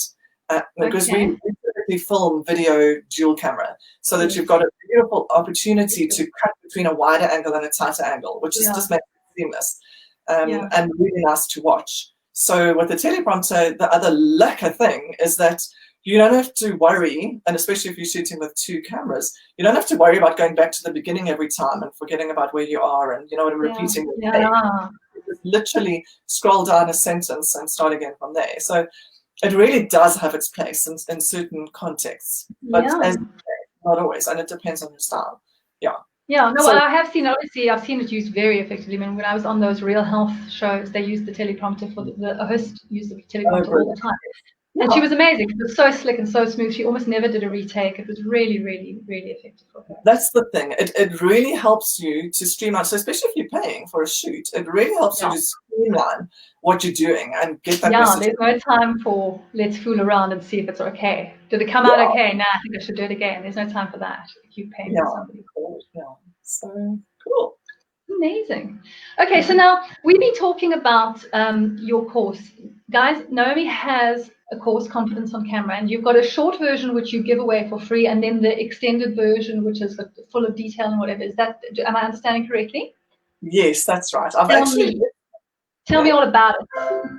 because we typically film video dual camera, so that you've got a beautiful opportunity to cut between a wider angle and a tighter angle, which is just makes it seamless and really nice to watch. So with the teleprompter, the other lacquer thing is that you don't have to worry, and especially if you're shooting with 2 cameras, you don't have to worry about going back to the beginning every time and forgetting about where you are and, repeating. You just literally scroll down a sentence and start again from there. So it really does have its place in certain contexts, but as not always, and it depends on your style. I have seen, obviously, I've seen it used very effectively. I mean, when I was on those Real Health shows, they used the teleprompter for the host used the teleprompter all the time. And she was amazing. It was so slick and so smooth. She almost never did a retake. It was really, really, really effective for her. That's the thing. It really helps you to streamline. So especially if you're paying for a shoot, it really helps you to streamline what you're doing and get that message. There's no time for let's fool around and see if it's okay. Did it come out okay? Nah, I think I should do it again. There's no time for that. You're paying for somebody. So cool. Amazing. Okay, so now we've been talking about your course. Guys, Naomi has a course, Confidence on Camera, and you've got a short version which you give away for free, and then the extended version which is full of detail and whatever. Am I understanding correctly? Yes, that's right. Tell me all about it.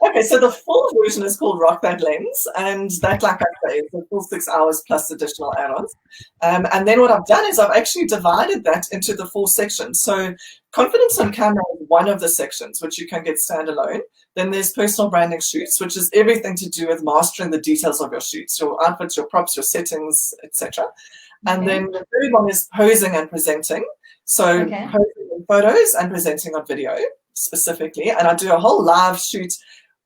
Okay, so the full version is called Rock That Lens, and that, like I say, is the full 6 hours plus additional add-ons. And then what I've done is I've actually divided that into the 4 sections. So Confidence on Camera is one of the sections, which you can get standalone. Then there's Personal Branding Shoots, which is everything to do with mastering the details of your shoots, your outfits, your props, your settings, etc. And then the third one is Posing and Presenting. So posing in photos and presenting on video specifically. And I do a whole live shoot.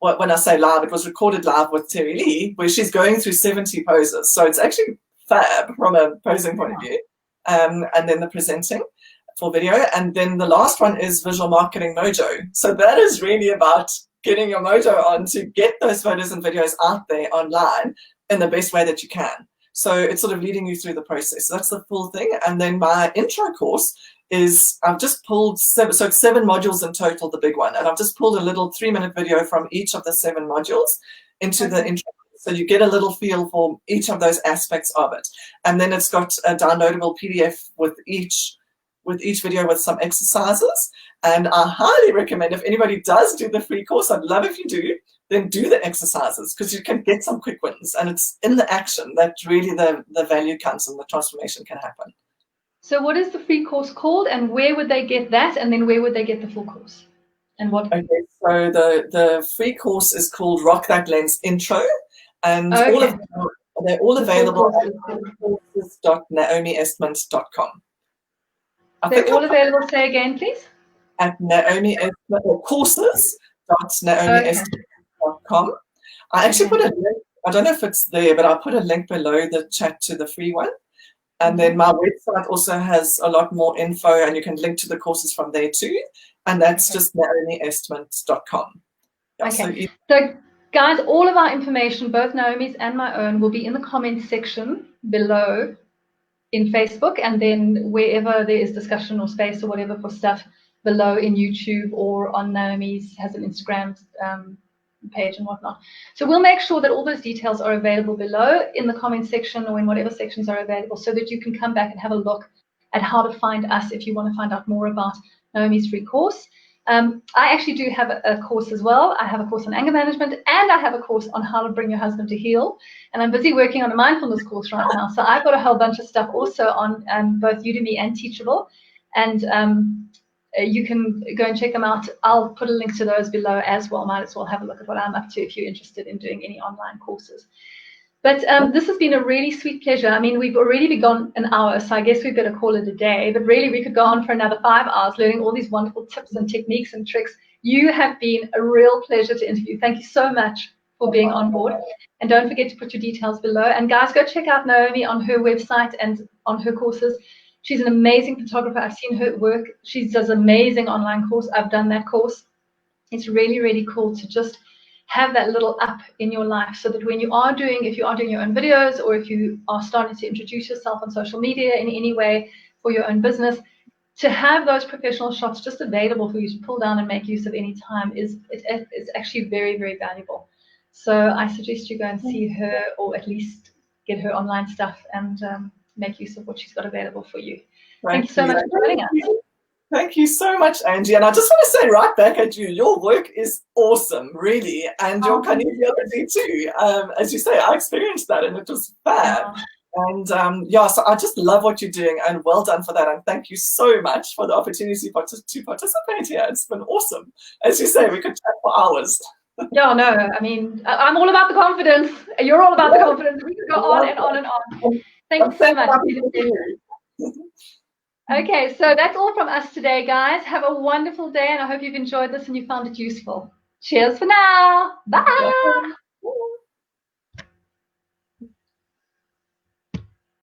When I say live, it was recorded live with Terry Lee, where she's going through 70 poses. So it's actually fab from a posing point of view. And then the presenting. for video. And then the last one is Visual Marketing Mojo. So that is really about getting your mojo on to get those photos and videos out there online in the best way that you can. So it's sort of leading you through the process. So that's the full thing. And then my intro course is, I've just pulled seven, so it's 7 modules in total, the big one. And I've just pulled a little 3-minute video from each of the 7 modules into the intro. So you get a little feel for each of those aspects of it. And then it's got a downloadable PDF with each video with some exercises. And I highly recommend, if anybody does do the free course, I'd love if you do, then do the exercises, because you can get some quick wins. And it's in the action that really the value comes and the transformation can happen. So what is the free course called, and where would they get that? And then where would they get the full course? And what? Okay, so the free course is called Rock That Lens Intro. And all of them, they're all available at courses.naomiestment.com. They're all available, say again, please? At Naomi Estment, or courses.naomiestment.com. I actually put a link, I don't know if it's there, but I put a link below the chat to the free one. And then my website also has a lot more info, and you can link to the courses from there too. And that's just naomiestment.com. Yeah, okay. So guys, all of our information, both Naomi's and my own, will be in the comments section below in Facebook, and then wherever there is discussion or space or whatever for stuff below in YouTube, or on Naomi's has an Instagram page and whatnot. So we'll make sure that all those details are available below in the comment section, or in whatever sections are available, so that you can come back and have a look at how to find us if you want to find out more about Naomi's free course. I actually do have a course as well. I have a course on anger management, and I have a course on how to bring your husband to heal. And I'm busy working on a mindfulness course right now. So I've got a whole bunch of stuff also on both Udemy and Teachable. And you can go and check them out. I'll put a link to those below as well. Might as well have a look at what I'm up to if you're interested in doing any online courses. But this has been a really sweet pleasure. I mean, we've already been gone an hour, so I guess we better call it a day. But really, we could go on for another 5 hours learning all these wonderful tips and techniques and tricks. You have been a real pleasure to interview. Thank you so much for being on board. And don't forget to put your details below. And guys, go check out Naomi on her website and on her courses. She's an amazing photographer. I've seen her work. She does amazing online course. I've done that course. It's really, really cool to just have that little up in your life, so that when you are doing, if you are doing your own videos, or if you are starting to introduce yourself on social media in any way for your own business, to have those professional shots just available for you to pull down and make use of any time it's actually very, very valuable. So I suggest you go and see her, or at least get her online stuff, and make use of what she's got available for you. Thank you so much for joining us. Thank you so much, Angie. And I just want to say right back at you, your work is awesome, really. And your kinesiology too. As you say, I experienced that and it was fab. And yeah, so I just love what you're doing, and well done for that. And thank you so much for the opportunity to participate here. It's been awesome. As you say, we could chat for hours. Yeah, no, I mean, I'm all about the confidence. You're all about the confidence. We could go on and on and on. Thanks so much. Okay, so that's all from us today, guys. Have a wonderful day, and I hope you've enjoyed this and you found it useful. Cheers for now. Bye.